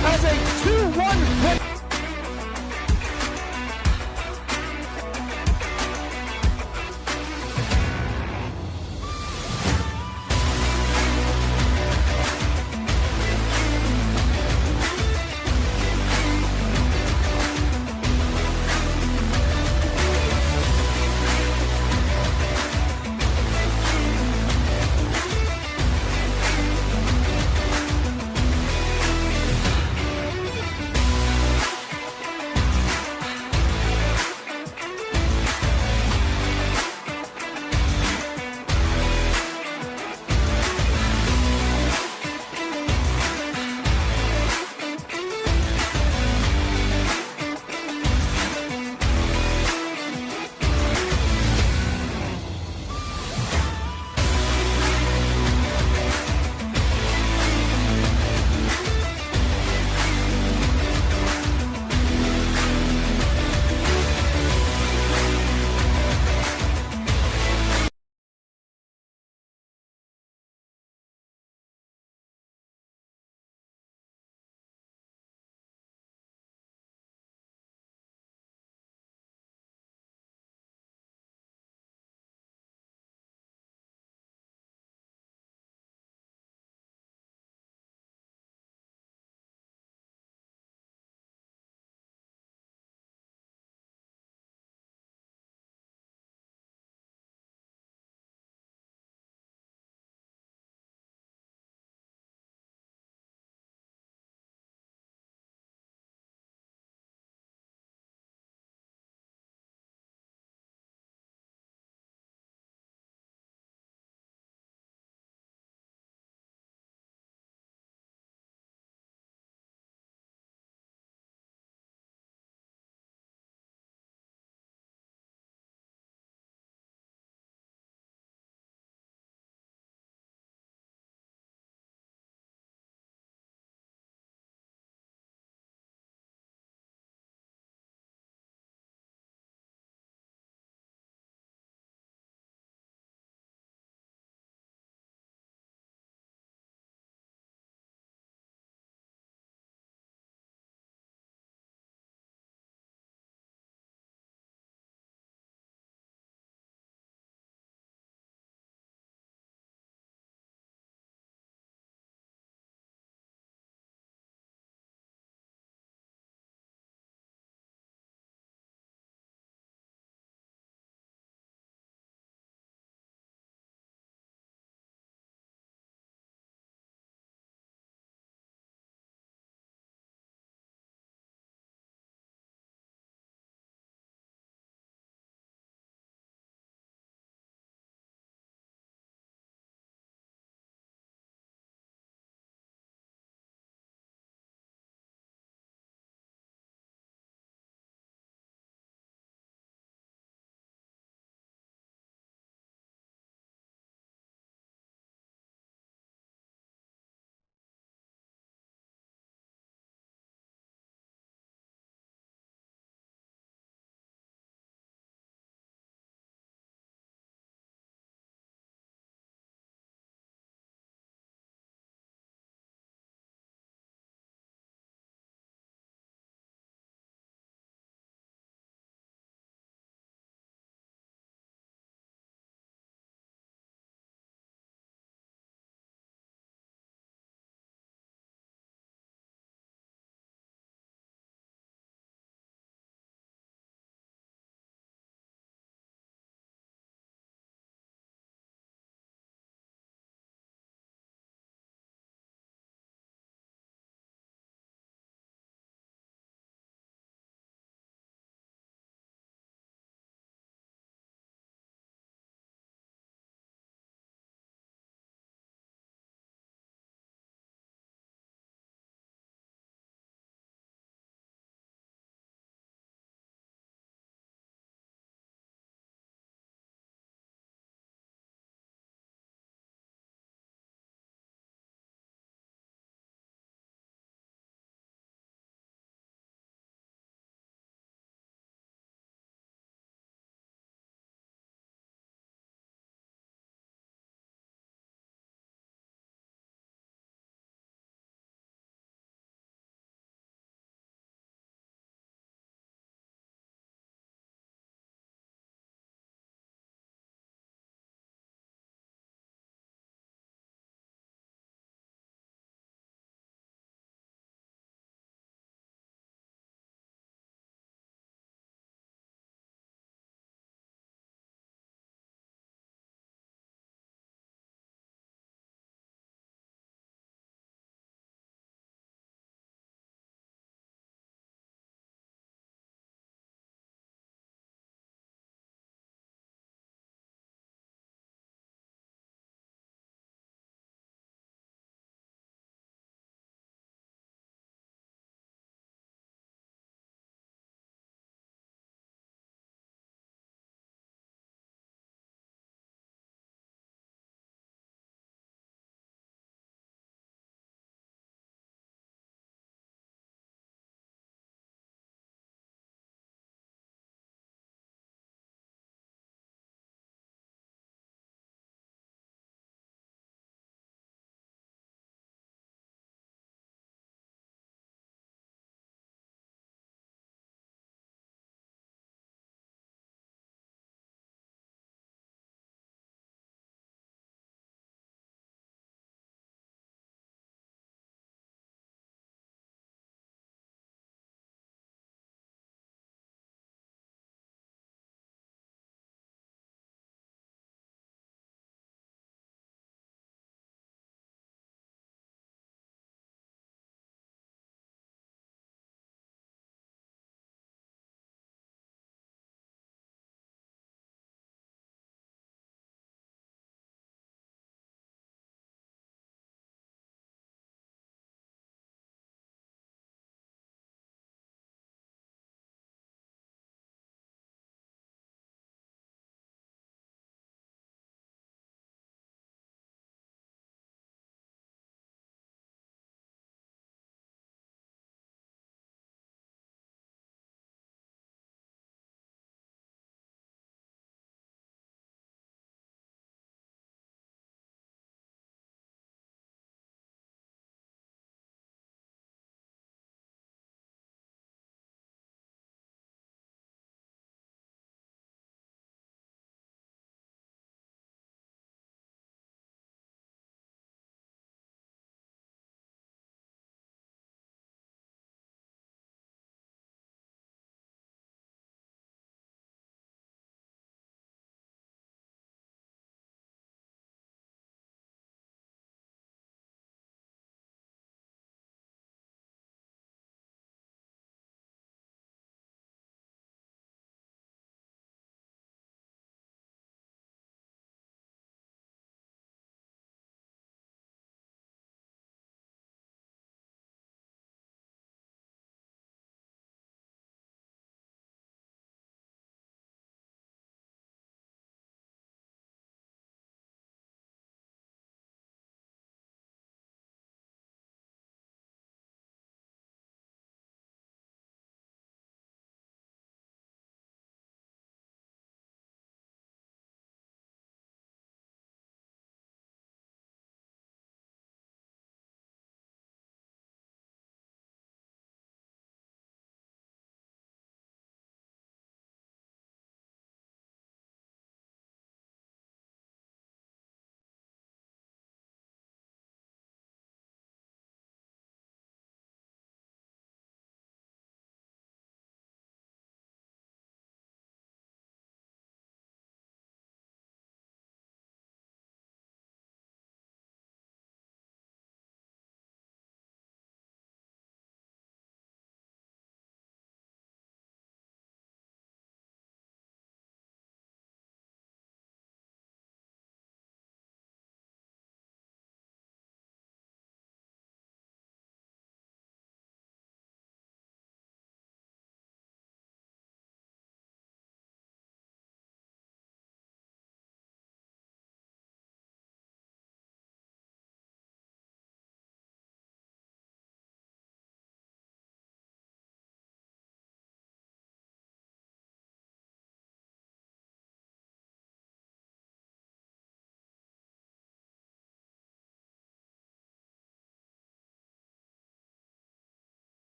As a 2-1 win.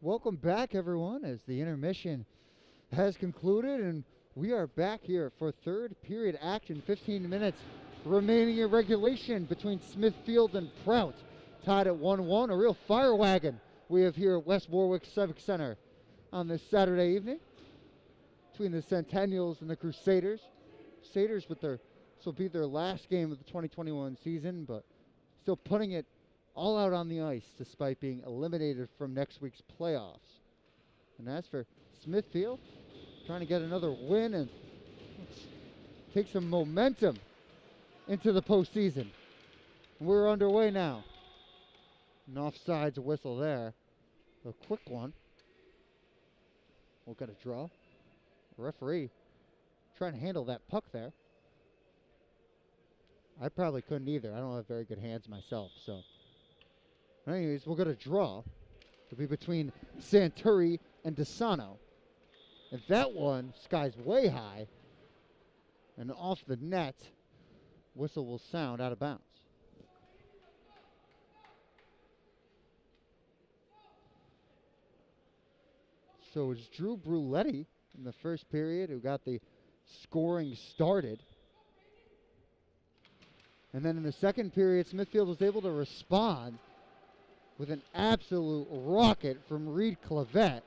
Welcome back, everyone, as the intermission has concluded, and we are back here for third period action. 15 minutes remaining in regulation between Smithfield and Prout, tied at 1-1. A real fire wagon we have here at West Warwick Civic Center on this Saturday evening between the Centennials and the Crusaders. Crusaders with this will be their last game of the 2021 season, but still putting it all out on the ice despite being eliminated from next week's playoffs. And as for Smithfield, trying to get another win and take some momentum into the postseason. We're underway now. An offsides whistle there. A quick one. We'll get a draw. The referee trying to handle that puck there. I probably couldn't either. I don't have very good hands myself, so. Anyways, we'll get a draw. It'll be between Santuri and DeSano. And that one, sky's way high. And off the net, whistle will sound out of bounds. So it's Drew Bruletti in the first period who got the scoring started. And then in the second period, Smithfield was able to respond with an absolute rocket from Reed Clavette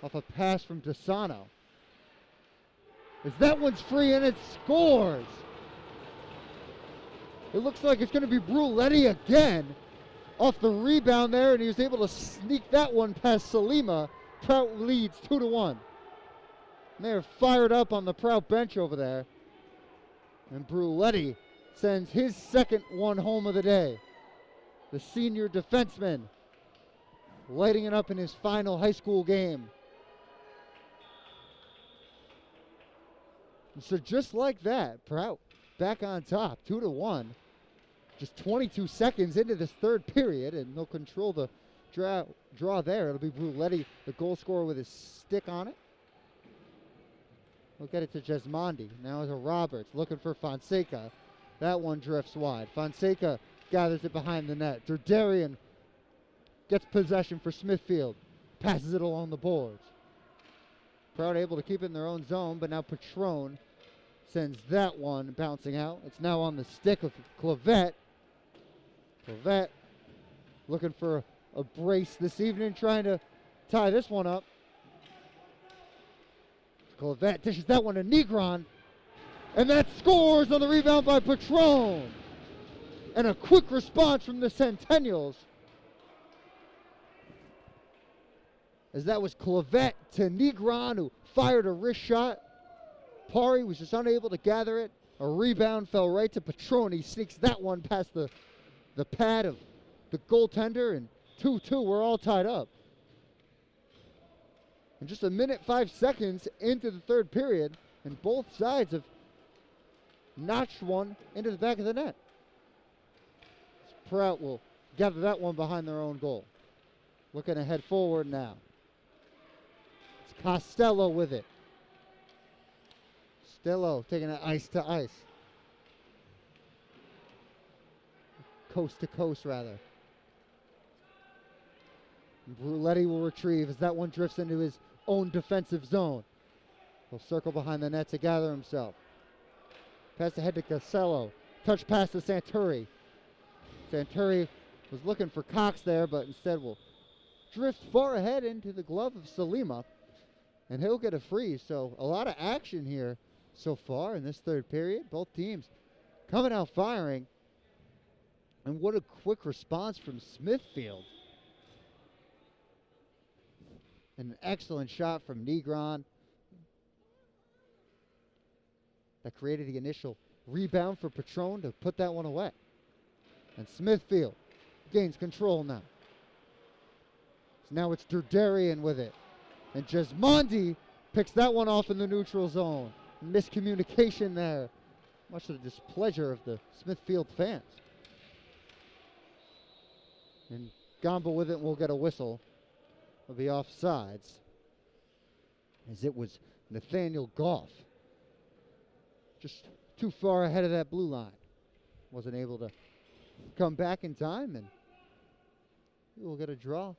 off a pass from DeSano. As that one's free and it scores. It looks like it's going to be Bruletti again off the rebound there, and he was able to sneak that one past Salima. Prout leads 2-1. And they're fired up on the Prout bench over there. And Bruletti sends his second one home of the day. The senior defenseman lighting it up in his final high school game. And so just like that, Prout back on top, 2-1. Just 22 seconds into this third period, and they'll control the draw there. It'll be Bruletti, the goal scorer, with his stick on it. We'll get it to Jesmondi. Now it's a Roberts looking for Fonseca. That one drifts wide. Fonseca gathers it behind the net. Derderian gets possession for Smithfield. Passes it along the boards. Prout able to keep it in their own zone, but now Patron sends that one bouncing out. It's now on the stick of Clavette. Clavette looking for a brace this evening, trying to tie this one up. Clavette dishes that one to Negron, and that scores on the rebound by Patron. And a quick response from the Centennials, as that was Clavette to Negron, who fired a wrist shot. Pari was just unable to gather it. A rebound fell right to Patron. He sneaks that one past the pad of the goaltender, and 2-2, we're all tied up. And just a minute, 5 seconds into the third period, and both sides have notched one into the back of the net. Prout will gather that one behind their own goal. Looking to head forward now. It's Costello with it. Costello taking it ice to ice. Coast to coast, rather. Bruletti will retrieve as that one drifts into his own defensive zone. He'll circle behind the net to gather himself. Pass ahead to Costello. Touch pass to Santuri. Santuri was looking for Cox there, but instead will drift far ahead into the glove of Salima, and he'll get a free. So a lot of action here so far in this third period. Both teams coming out firing. And what a quick response from Smithfield. An excellent shot from Negron that created the initial rebound for Patron to put that one away. And Smithfield gains control now. So now it's Derderian with it. And Jesmondi picks that one off in the neutral zone. Miscommunication there. Much to the displeasure of the Smithfield fans. And Gamba with it will get a whistle of the offsides, as it was Nathaniel Goff just too far ahead of that blue line. Wasn't able to come back in time, and we'll get a draw.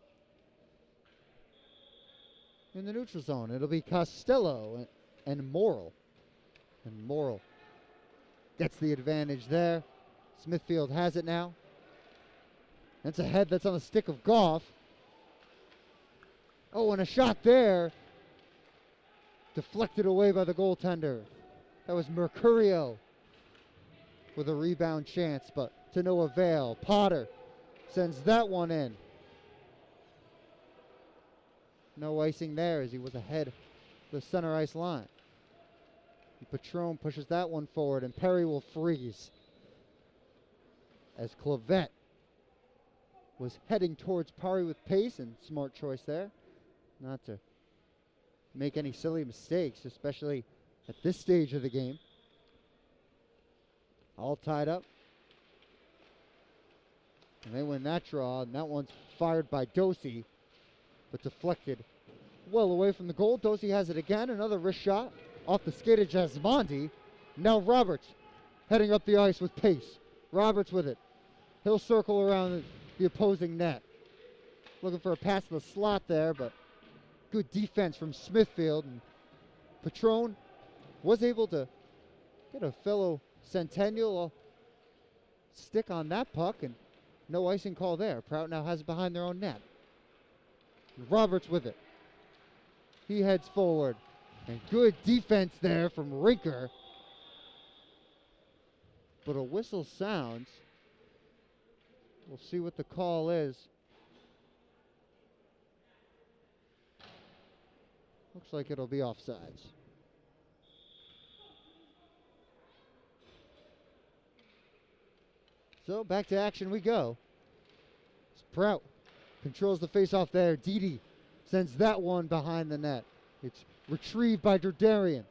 in the neutral zone. It'll be Costello and Morrill. And Morrill gets the advantage there. Smithfield has it now. That's a head that's on the stick of Goff. Oh, and a shot there. Deflected away by the goaltender. That was Mercurio with a rebound chance, but to no avail. Potter sends that one in. No icing there as he was ahead of the center ice line. Patron pushes that one forward, and Perry will freeze as Clavette was heading towards Parry with pace, and smart choice there not to make any silly mistakes, especially at this stage of the game. All tied up. And they win that draw, and that one's fired by Dosey, but deflected well away from the goal. Dosey has it again, another wrist shot off the skate of Jasmondi. Now Roberts heading up the ice with pace. Roberts with it. He'll circle around the opposing net. Looking for a pass to the slot there, but good defense from Smithfield. And Patron was able to get a fellow Centennial stick on that puck, and no icing call there. Prout now has it behind their own net. And Roberts with it. He heads forward. And good defense there from Rinker. But a whistle sounds. We'll see what the call is. Looks like it'll be offsides. So back to action we go. Prout controls the faceoff there. Didi sends that one behind the net. It's retrieved by Derderian.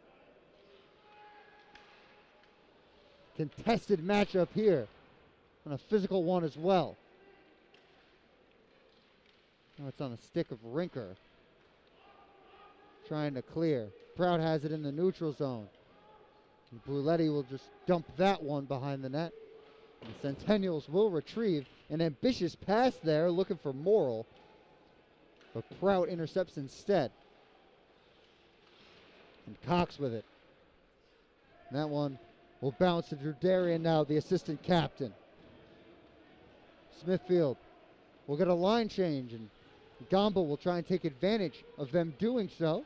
Contested matchup here. And a physical one as well. Now it's on the stick of Rinker. Trying to clear. Prout has it in the neutral zone. And Bruletti will just dump that one behind the net. And the Centennials will retrieve an ambitious pass there, looking for Morrill. But Prout intercepts instead. And Cox with it. And that one will bounce to Derderian now, the assistant captain. Smithfield will get a line change, and Gamba will try and take advantage of them doing so.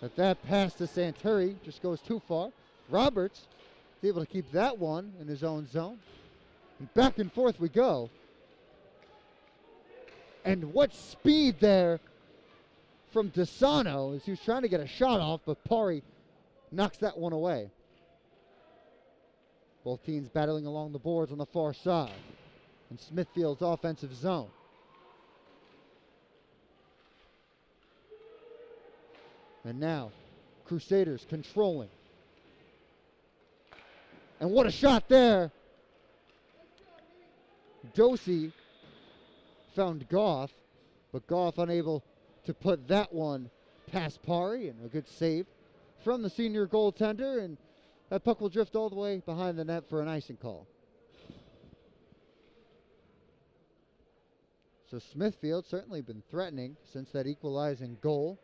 But that pass to Santeri just goes too far. Roberts is able to keep that one in his own zone. And back and forth we go. And what speed there from Desano as he was trying to get a shot off, but Pari knocks that one away. Both teams battling along the boards on the far side in Smithfield's offensive zone. And now, Crusaders controlling. And what a shot there. Dosey found Goff, but Goff unable to put that one past Pari, and a good save from the senior goaltender, and that puck will drift all the way behind the net for an icing call. So Smithfield certainly been threatening since that equalizing goal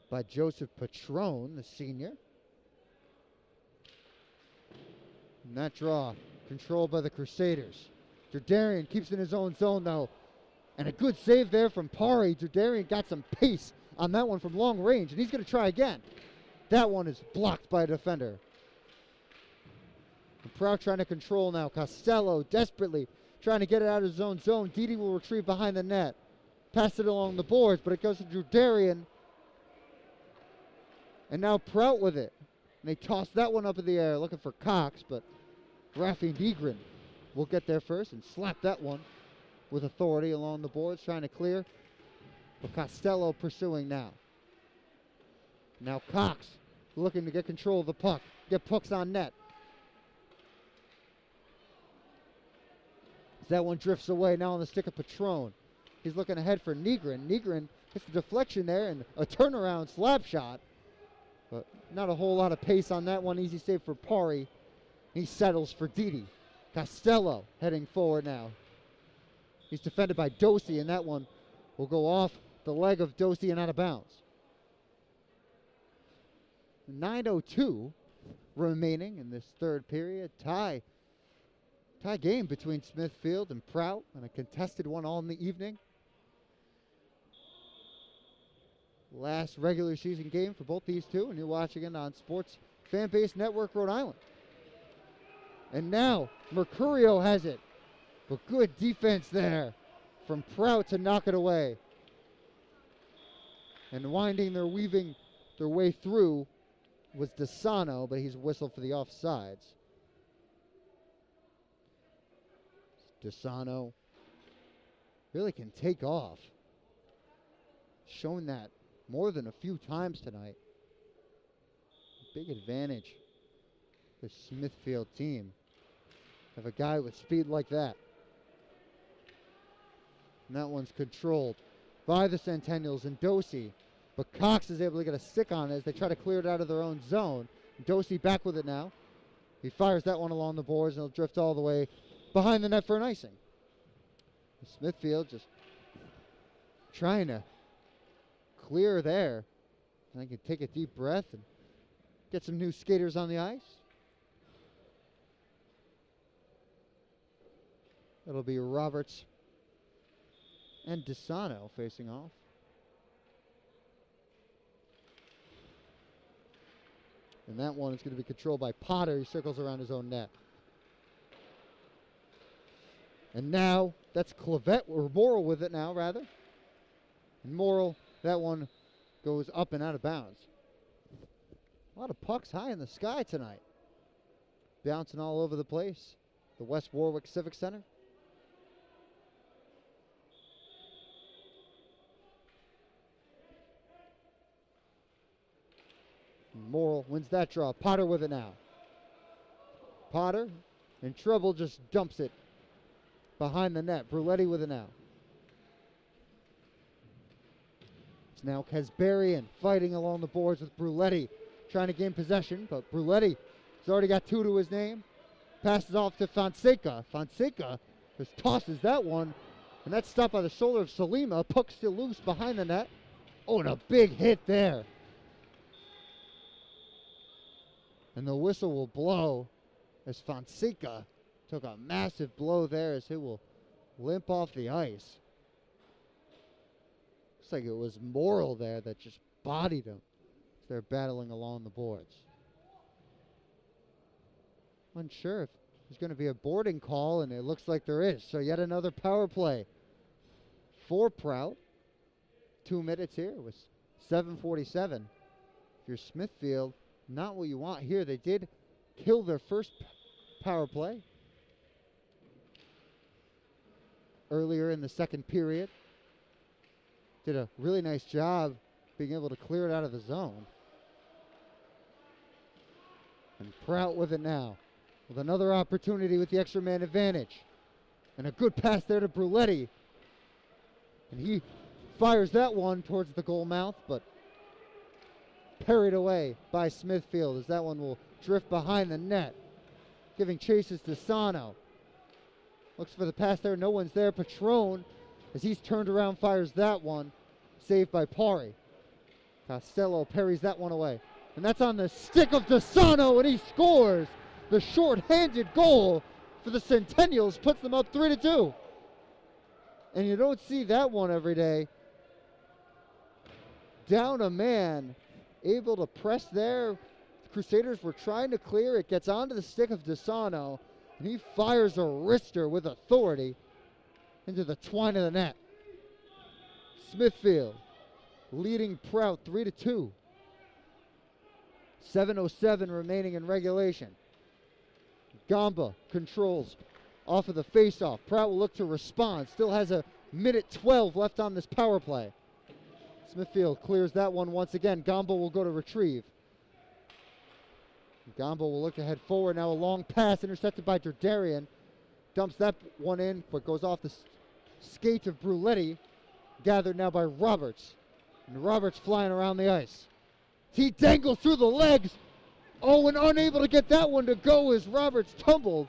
by Joseph Patron, the senior. And that draw controlled by the Crusaders. Derderian keeps in his own zone though. And a good save there from Pari. Derderian got some pace on that one from long range, and he's going to try again. That one is blocked by a defender. And Prout trying to control now. Costello desperately trying to get it out of his own zone. Didi will retrieve behind the net. Pass it along the boards, but it goes to Derderian. And now Prout with it. And they toss that one up in the air looking for Cox, but Rafi Negrin will get there first and slap that one with authority along the boards, trying to clear. But Costello pursuing now. Now Cox looking to get control of the puck. Get pucks on net. As that one drifts away now on the stick of Patron. He's looking ahead for Negrin. Negrin gets the deflection there and a turnaround slap shot. But not a whole lot of pace on that one. Easy save for Pari. He settles for Didi. Costello heading forward now. He's defended by Dosey, and that one will go off the leg of Dosey and out of bounds. 9:02 remaining in this third period. Tie game between Smithfield and Prout, and a contested one all in the evening. Last regular season game for both these two, and you're watching it on Sports Fan Base Network Rhode Island. And now Mercurio has it, but good defense there from Prout to knock it away. And weaving their way through was DeSano, but he's whistled for the offsides. DeSano really can take off. Shown that more than a few times tonight. Big advantage for the Smithfield team. Have a guy with speed like that. And that one's controlled by the Centennials and Dosey. But Cox is able to get a stick on it as they try to clear it out of their own zone. Dosey back with it now. He fires that one along the boards and it'll drift all the way behind the net for an icing. Smithfield just trying to clear there. I can take a deep breath and get some new skaters on the ice. It'll be Roberts and DeSano facing off. And that one is going to be controlled by Potter. He circles around his own net. And now that's Clavette, or Morrill with it now, rather. And Morrill, that one goes up and out of bounds. A lot of pucks high in the sky tonight. Bouncing all over the place. The West Warwick Civic Center. Morrill wins that draw. Potter with it now. Potter, in trouble, just dumps it behind the net. Bruletti with it now. It's now Kasbarian fighting along the boards with Bruletti, trying to gain possession, but Bruletti has already got two to his name. Passes off to Fonseca. Fonseca just tosses that one, and that's stopped by the shoulder of Salima. Puck still loose behind the net. Oh, and a big hit there. And the whistle will blow as Fonseca took a massive blow there as he will limp off the ice. Looks like it was Morrill there that just bodied him as they're battling along the boards. Unsure if there's going to be a boarding call, and it looks like there is. So yet another power play for Prout. 2 minutes here with 7:47. If you're Smithfield, not what you want here. They did kill their first power play earlier in the second period. Did a really nice job being able to clear it out of the zone. And Prout with it now, with another opportunity with the extra man advantage. And a good pass there to Bruletti. And he fires that one towards the goal mouth, but parried away by Smithfield as that one will drift behind the net. Giving chases to Sano. Looks for the pass there. No one's there. Patron, as he's turned around, fires that one. Saved by Pari. Costello parries that one away. And that's on the stick of DeSano, and he scores the short-handed goal for the Centennials. Puts them up 3-2. And you don't see that one every day. Down a man. Able to press there. The Crusaders were trying to clear. It gets onto the stick of DeSano, and he fires a wrister with authority into the twine of the net. Smithfield leading Prout 3-2. 7:07 remaining in regulation. Gamba controls off of the faceoff. Prout will look to respond. Still has a minute 12 left on this power play. Smithfield clears that one once again. Gamba will go to retrieve. Gamba will look to head forward. Now a long pass intercepted by Derdarian. Dumps that one in, but goes off the skate of Bruletti. Gathered now by Roberts. And Roberts flying around the ice. He dangles through the legs. Oh, and unable to get that one to go as Roberts tumbled.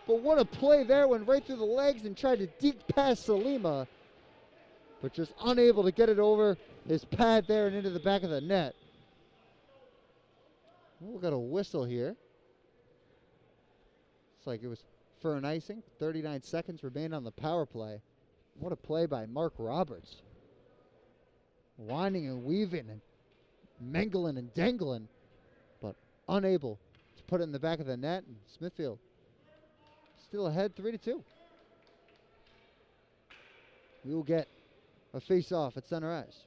But what a play there. Went right through the legs and tried to deke past Salima. but just unable to get it over his pad there and into the back of the net. We'll get a whistle here. It's like it was for an icing. 39 seconds remain on the power play. What a play by Mark Roberts. Winding and weaving and mangling and dangling, but unable to put it in the back of the net. And Smithfield still ahead 3-2. We will get a face-off at center ice.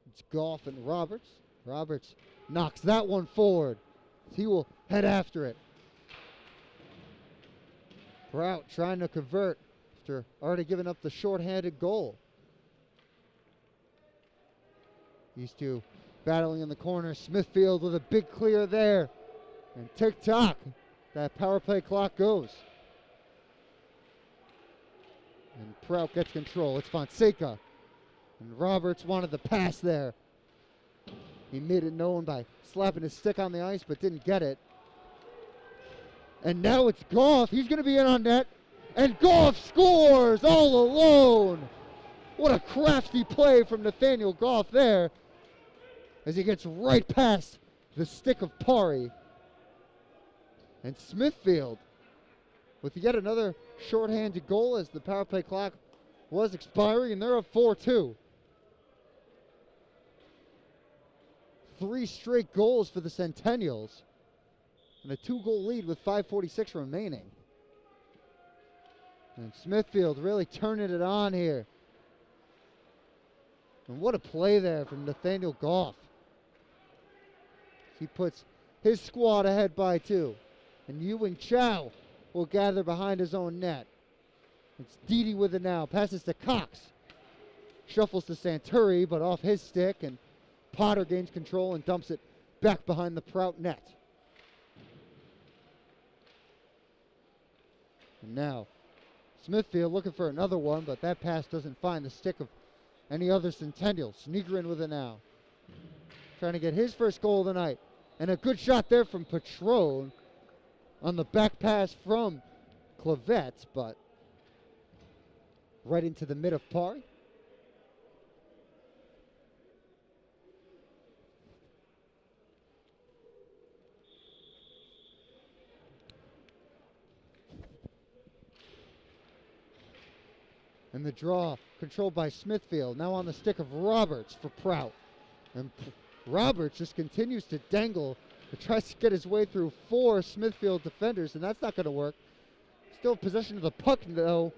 It's Goff and Roberts. Roberts knocks that one forward. He will head after it. Prout trying to convert after already giving up the shorthanded goal. These two battling in the corner. Smithfield with a big clear there. And tick-tock, that power play clock goes. And Prout gets control. It's Fonseca. And Roberts wanted the pass there. He made it known by slapping his stick on the ice, but didn't get it. And now it's Goff. He's going to be in on net. And Goff scores all alone. What a crafty play from Nathaniel Goff there, as he gets right past the stick of Pari. And Smithfield with yet another shorthanded goal as the power play clock was expiring, and they're up 4-2. 3 straight goals for the Centennials, and a 2-goal lead with 5:46 remaining. And Smithfield really turning it on here. And what a play there from Nathaniel Goff. He puts his squad ahead by 2. And Ewing Chow will gather behind his own net. It's Didi with it now. Passes to Cox. Shuffles to Santuri, but off his stick. And Potter gains control and dumps it back behind the Prout net. And now Smithfield looking for another one, but that pass doesn't find the stick of any other Centennial. Sneegren with it now. Trying to get his first goal of the night. And a good shot there from Patron on the back pass from Clavette, but right into the mid of Pari. And the draw controlled by Smithfield. Now on the stick of Roberts for Prout. And Roberts just continues to dangle. He tries to get his way through 4 Smithfield defenders, and that's not going to work. Still possession of the puck, though.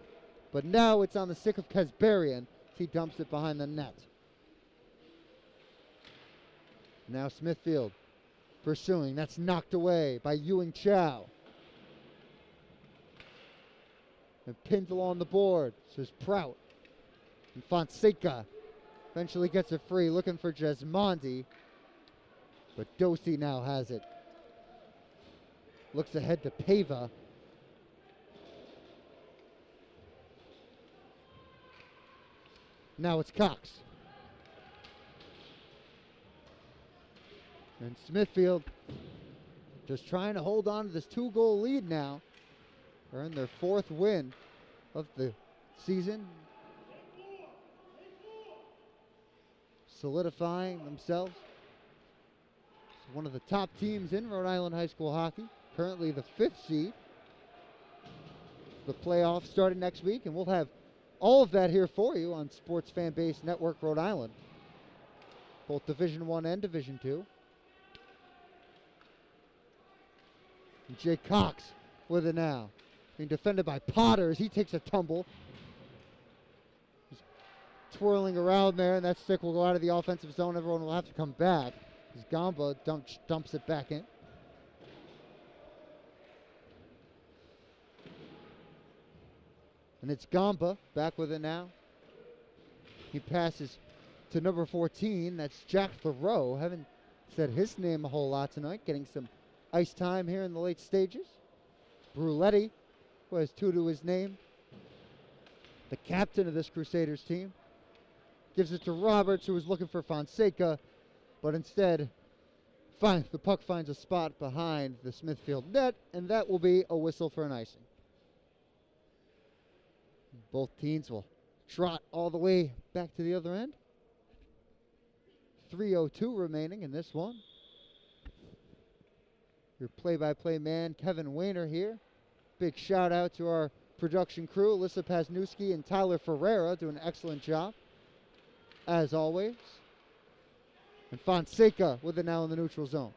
But now it's on the stick of Kasbarian. He dumps it behind the net. Now Smithfield pursuing. That's knocked away by Ewing Chow. And pinned along the board. So is Prout. And Fonseca eventually gets it free, looking for Jesmondi. But Dosey now has it. Looks ahead to Pava. Now it's Cox. And Smithfield just trying to hold on to this 2-goal lead now. Earn their 4th win of the season. Solidifying themselves as one of the top teams in Rhode Island high school hockey. Currently the 5th seed. The playoffs starting next week, and we'll have all of that here for you on Sports Fan Base Network Rhode Island. Both Division I and Division II. And Jay Cox with it now. Being defended by Potter as he takes a tumble. He's twirling around there, and that stick will go out of the offensive zone. Everyone will have to come back as Gamba dumps it back in. And it's Gamba back with it now. He passes to number 14. That's Jack Thoreau. Haven't said his name a whole lot tonight. Getting some ice time here in the late stages. Bruletti, who has 2 to his name. The captain of this Crusaders team. Gives it to Roberts, who is looking for Fonseca. But instead, the puck finds a spot behind the Smithfield net. And that will be a whistle for an icing. Both teams will trot all the way back to the other end. 3:02 remaining in this one. Your play-by-play man, Kevin Wayner here. Big shout out to our production crew, Alyssa Pasnewski and Tyler Ferreira, doing an excellent job, as always. And Fonseca with it now in the neutral zone.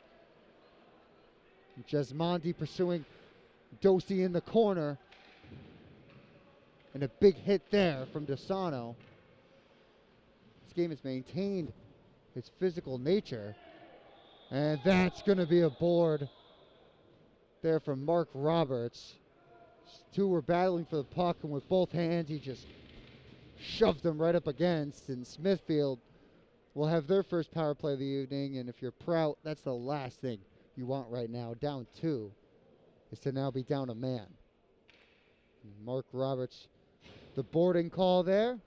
And Jesmondi pursuing Dosey in the corner. And a big hit there from Desano. This game has maintained its physical nature. And that's going to be a board there from Mark Roberts. Two were battling for the puck, and with both hands, he just shoved them right up against. And Smithfield will have their first power play of the evening. And if you're Prout, that's the last thing you want right now. Down 2 is to now be down a man. And Mark Roberts, the boarding call there.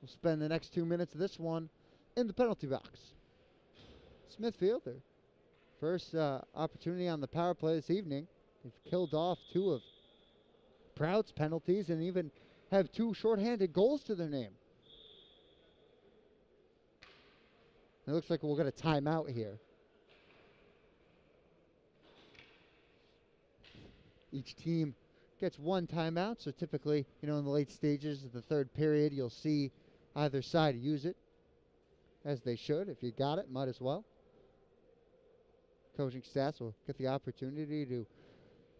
We'll spend the next 2 minutes of this one in the penalty box. Smithfield, their first opportunity on the power play this evening. They've killed off 2 of Prout's penalties and even have 2 shorthanded goals to their name. It looks like we'll get a timeout here. Each team gets 1 timeout, so typically, in the late stages of the third period, you'll see either side use it, as they should. If you got it, might as well. Coaching staffs will get the opportunity to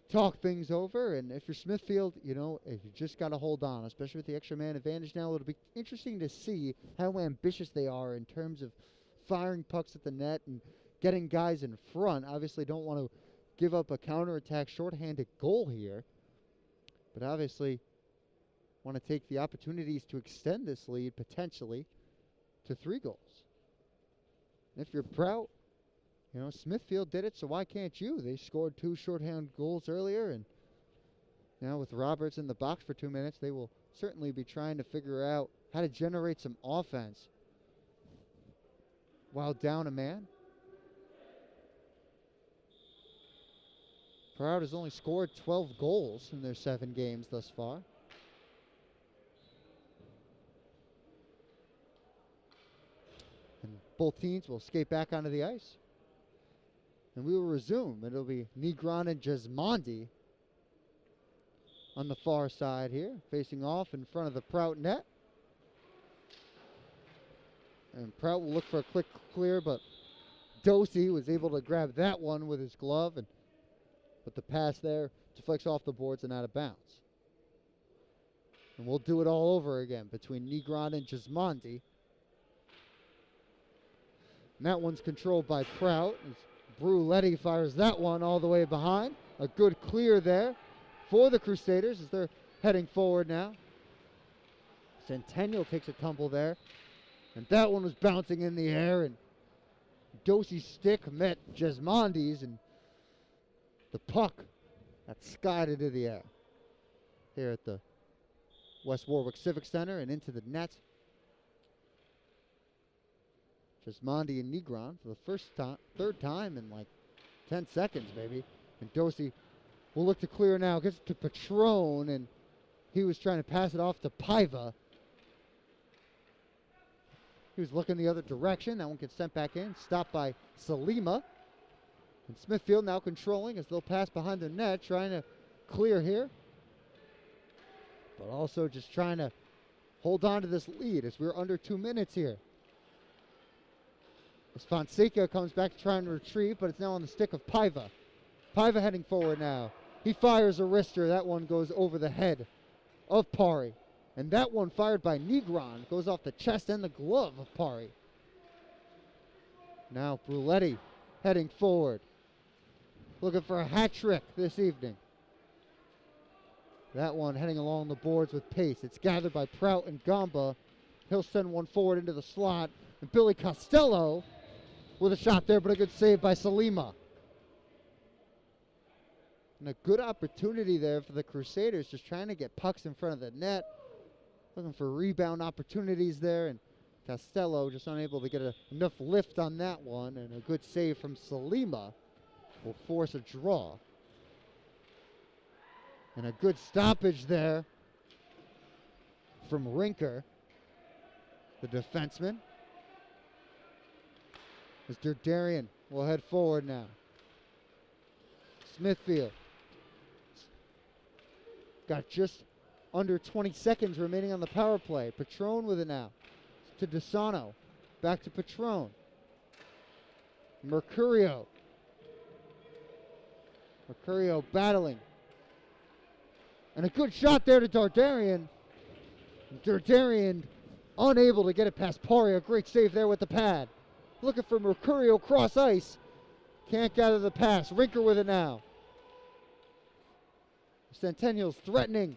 talk things over, and if you're Smithfield, if you just got to hold on, especially with the extra man advantage now. It'll be interesting to see how ambitious they are in terms of firing pucks at the net and getting guys in front. Obviously don't want to give up a counterattack shorthanded goal here, but obviously want to take the opportunities to extend this lead potentially to 3 goals. And if you're Prout, Smithfield did it, so why can't you? They scored 2 shorthand goals earlier, and now with Roberts in the box for 2 minutes, they will certainly be trying to figure out how to generate some offense while down a man. Prout has only scored 12 goals in their 7 games thus far. And both teams will skate back onto the ice. And we will resume. It'll be Negron and Jesmondi on the far side here, facing off in front of the Prout net. And Prout will look for a quick clear, but Dosey was able to grab that one with his glove, but the pass there deflects off the boards and out of bounds. And we'll do it all over again between Negron and Jesmondi. And that one's controlled by Prout. Bruletti fires that one all the way behind. A good clear there for the Crusaders as they're heading forward now. Centennial takes a tumble there. And that one was bouncing in the air, and Dosey's stick met Jesmondi's, and the puck got skied into the air here at the West Warwick Civic Center and into the net. Jesmondi and Negron for the third time in like 10 seconds maybe. And Dosey will look to clear now. Gets to Patron, and he was trying to pass it off to Paiva. He was looking the other direction. That one gets sent back in. Stopped by Salima. And Smithfield now controlling as they'll pass behind the net, trying to clear here. But also just trying to hold on to this lead as we're under 2 minutes here. As Fonseca comes back to try and retrieve, but it's now on the stick of Paiva. Paiva heading forward now. He fires a wrister. That one goes over the head of Pari. And that one fired by Negron goes off the chest and the glove of Pari. Now Bruletti heading forward. Looking for a hat trick this evening. That one heading along the boards with pace. It's gathered by Prout and Gamba. He'll send one forward into the slot. And Billy Costello with a shot there, but a good save by Salima. And a good opportunity there for the Crusaders, just trying to get pucks in front of the net. Looking for rebound opportunities there, and Costello just unable to get enough lift on that one, and a good save from Salima will force a draw. And a good stoppage there from Rinker, the defenseman. As Derderian will head forward now. Smithfield. Got just under 20 seconds remaining on the power play. Patron with it now. To DeSano. Back to Patron. Mercurio. Mercurio battling. And a good shot there to Derderian. Derderian unable to get it past Pari. A great save there with the pad. Looking for Mercurio cross ice. Can't gather the pass. Rinker with it now. Centennials threatening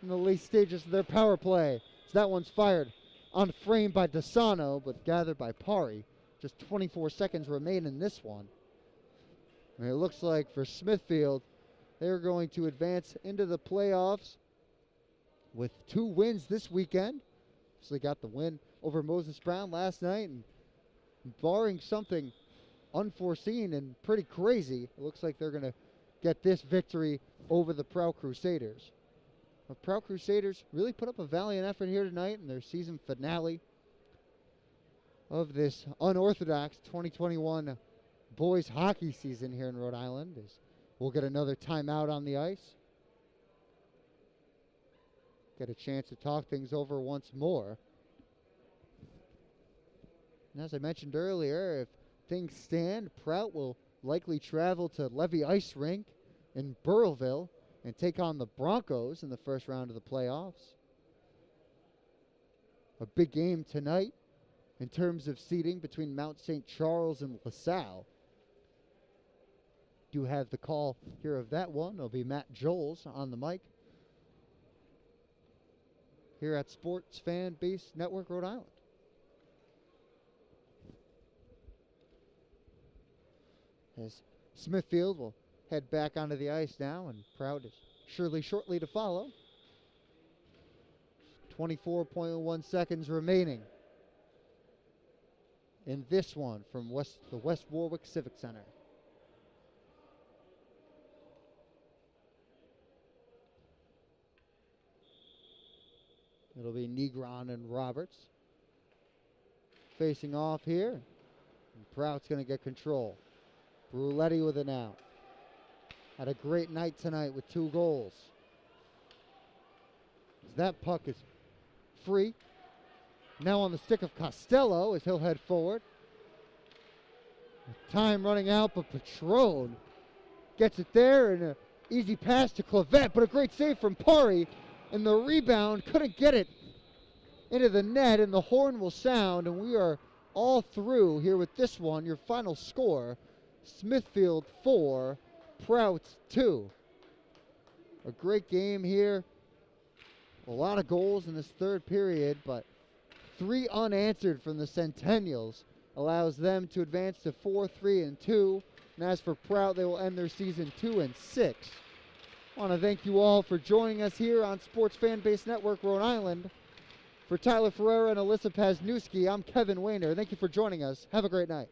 in the late stages of their power play. So that one's fired on frame by DeSano, but gathered by Pari. Just 24 seconds remain in this one. And it looks like for Smithfield, they're going to advance into the playoffs with 2 wins this weekend. So they got the win over Moses Brown last night, and barring something unforeseen and pretty crazy, it looks like they're going to get this victory over the Prout Crusaders. The Prout Crusaders really put up a valiant effort here tonight in their season finale of this unorthodox 2021 boys hockey season here in Rhode Island. As we'll get another timeout on the ice. Get a chance to talk things over once more. And as I mentioned earlier, if things stand, Prout will likely travel to Levy Ice Rink in Burrillville and take on the Broncos in the first round of the playoffs. A big game tonight in terms of seeding between Mount St. Charles and LaSalle. Do have the call here of that one. It'll be Matt Joles on the mic here at Sports Fan Base Network, Rhode Island. As Smithfield will head back onto the ice now, and Prout is surely shortly to follow. 24.1 seconds remaining in this one from the West Warwick Civic Center. It'll be Negron and Roberts facing off here. And Prout's going to get control. Bruletti with it now. Had a great night tonight with 2 goals. As that puck is free. Now on the stick of Costello as he'll head forward. Time running out, but Patron gets it there, and an easy pass to Clavette, but a great save from Pari. And the rebound couldn't get it into the net, and the horn will sound, and we are all through here with this one. Your final score, Smithfield 4, Prout 2. A great game here. A lot of goals in this third period, but 3 unanswered from the Centennials allows them to advance to 4-3-2. And as for Prout, they will end their season 2-6. I want to thank you all for joining us here on Sports Fan Base Network, Rhode Island. For Tyler Ferreira and Alyssa Pazniewski, I'm Kevin Wayner. Thank you for joining us. Have a great night.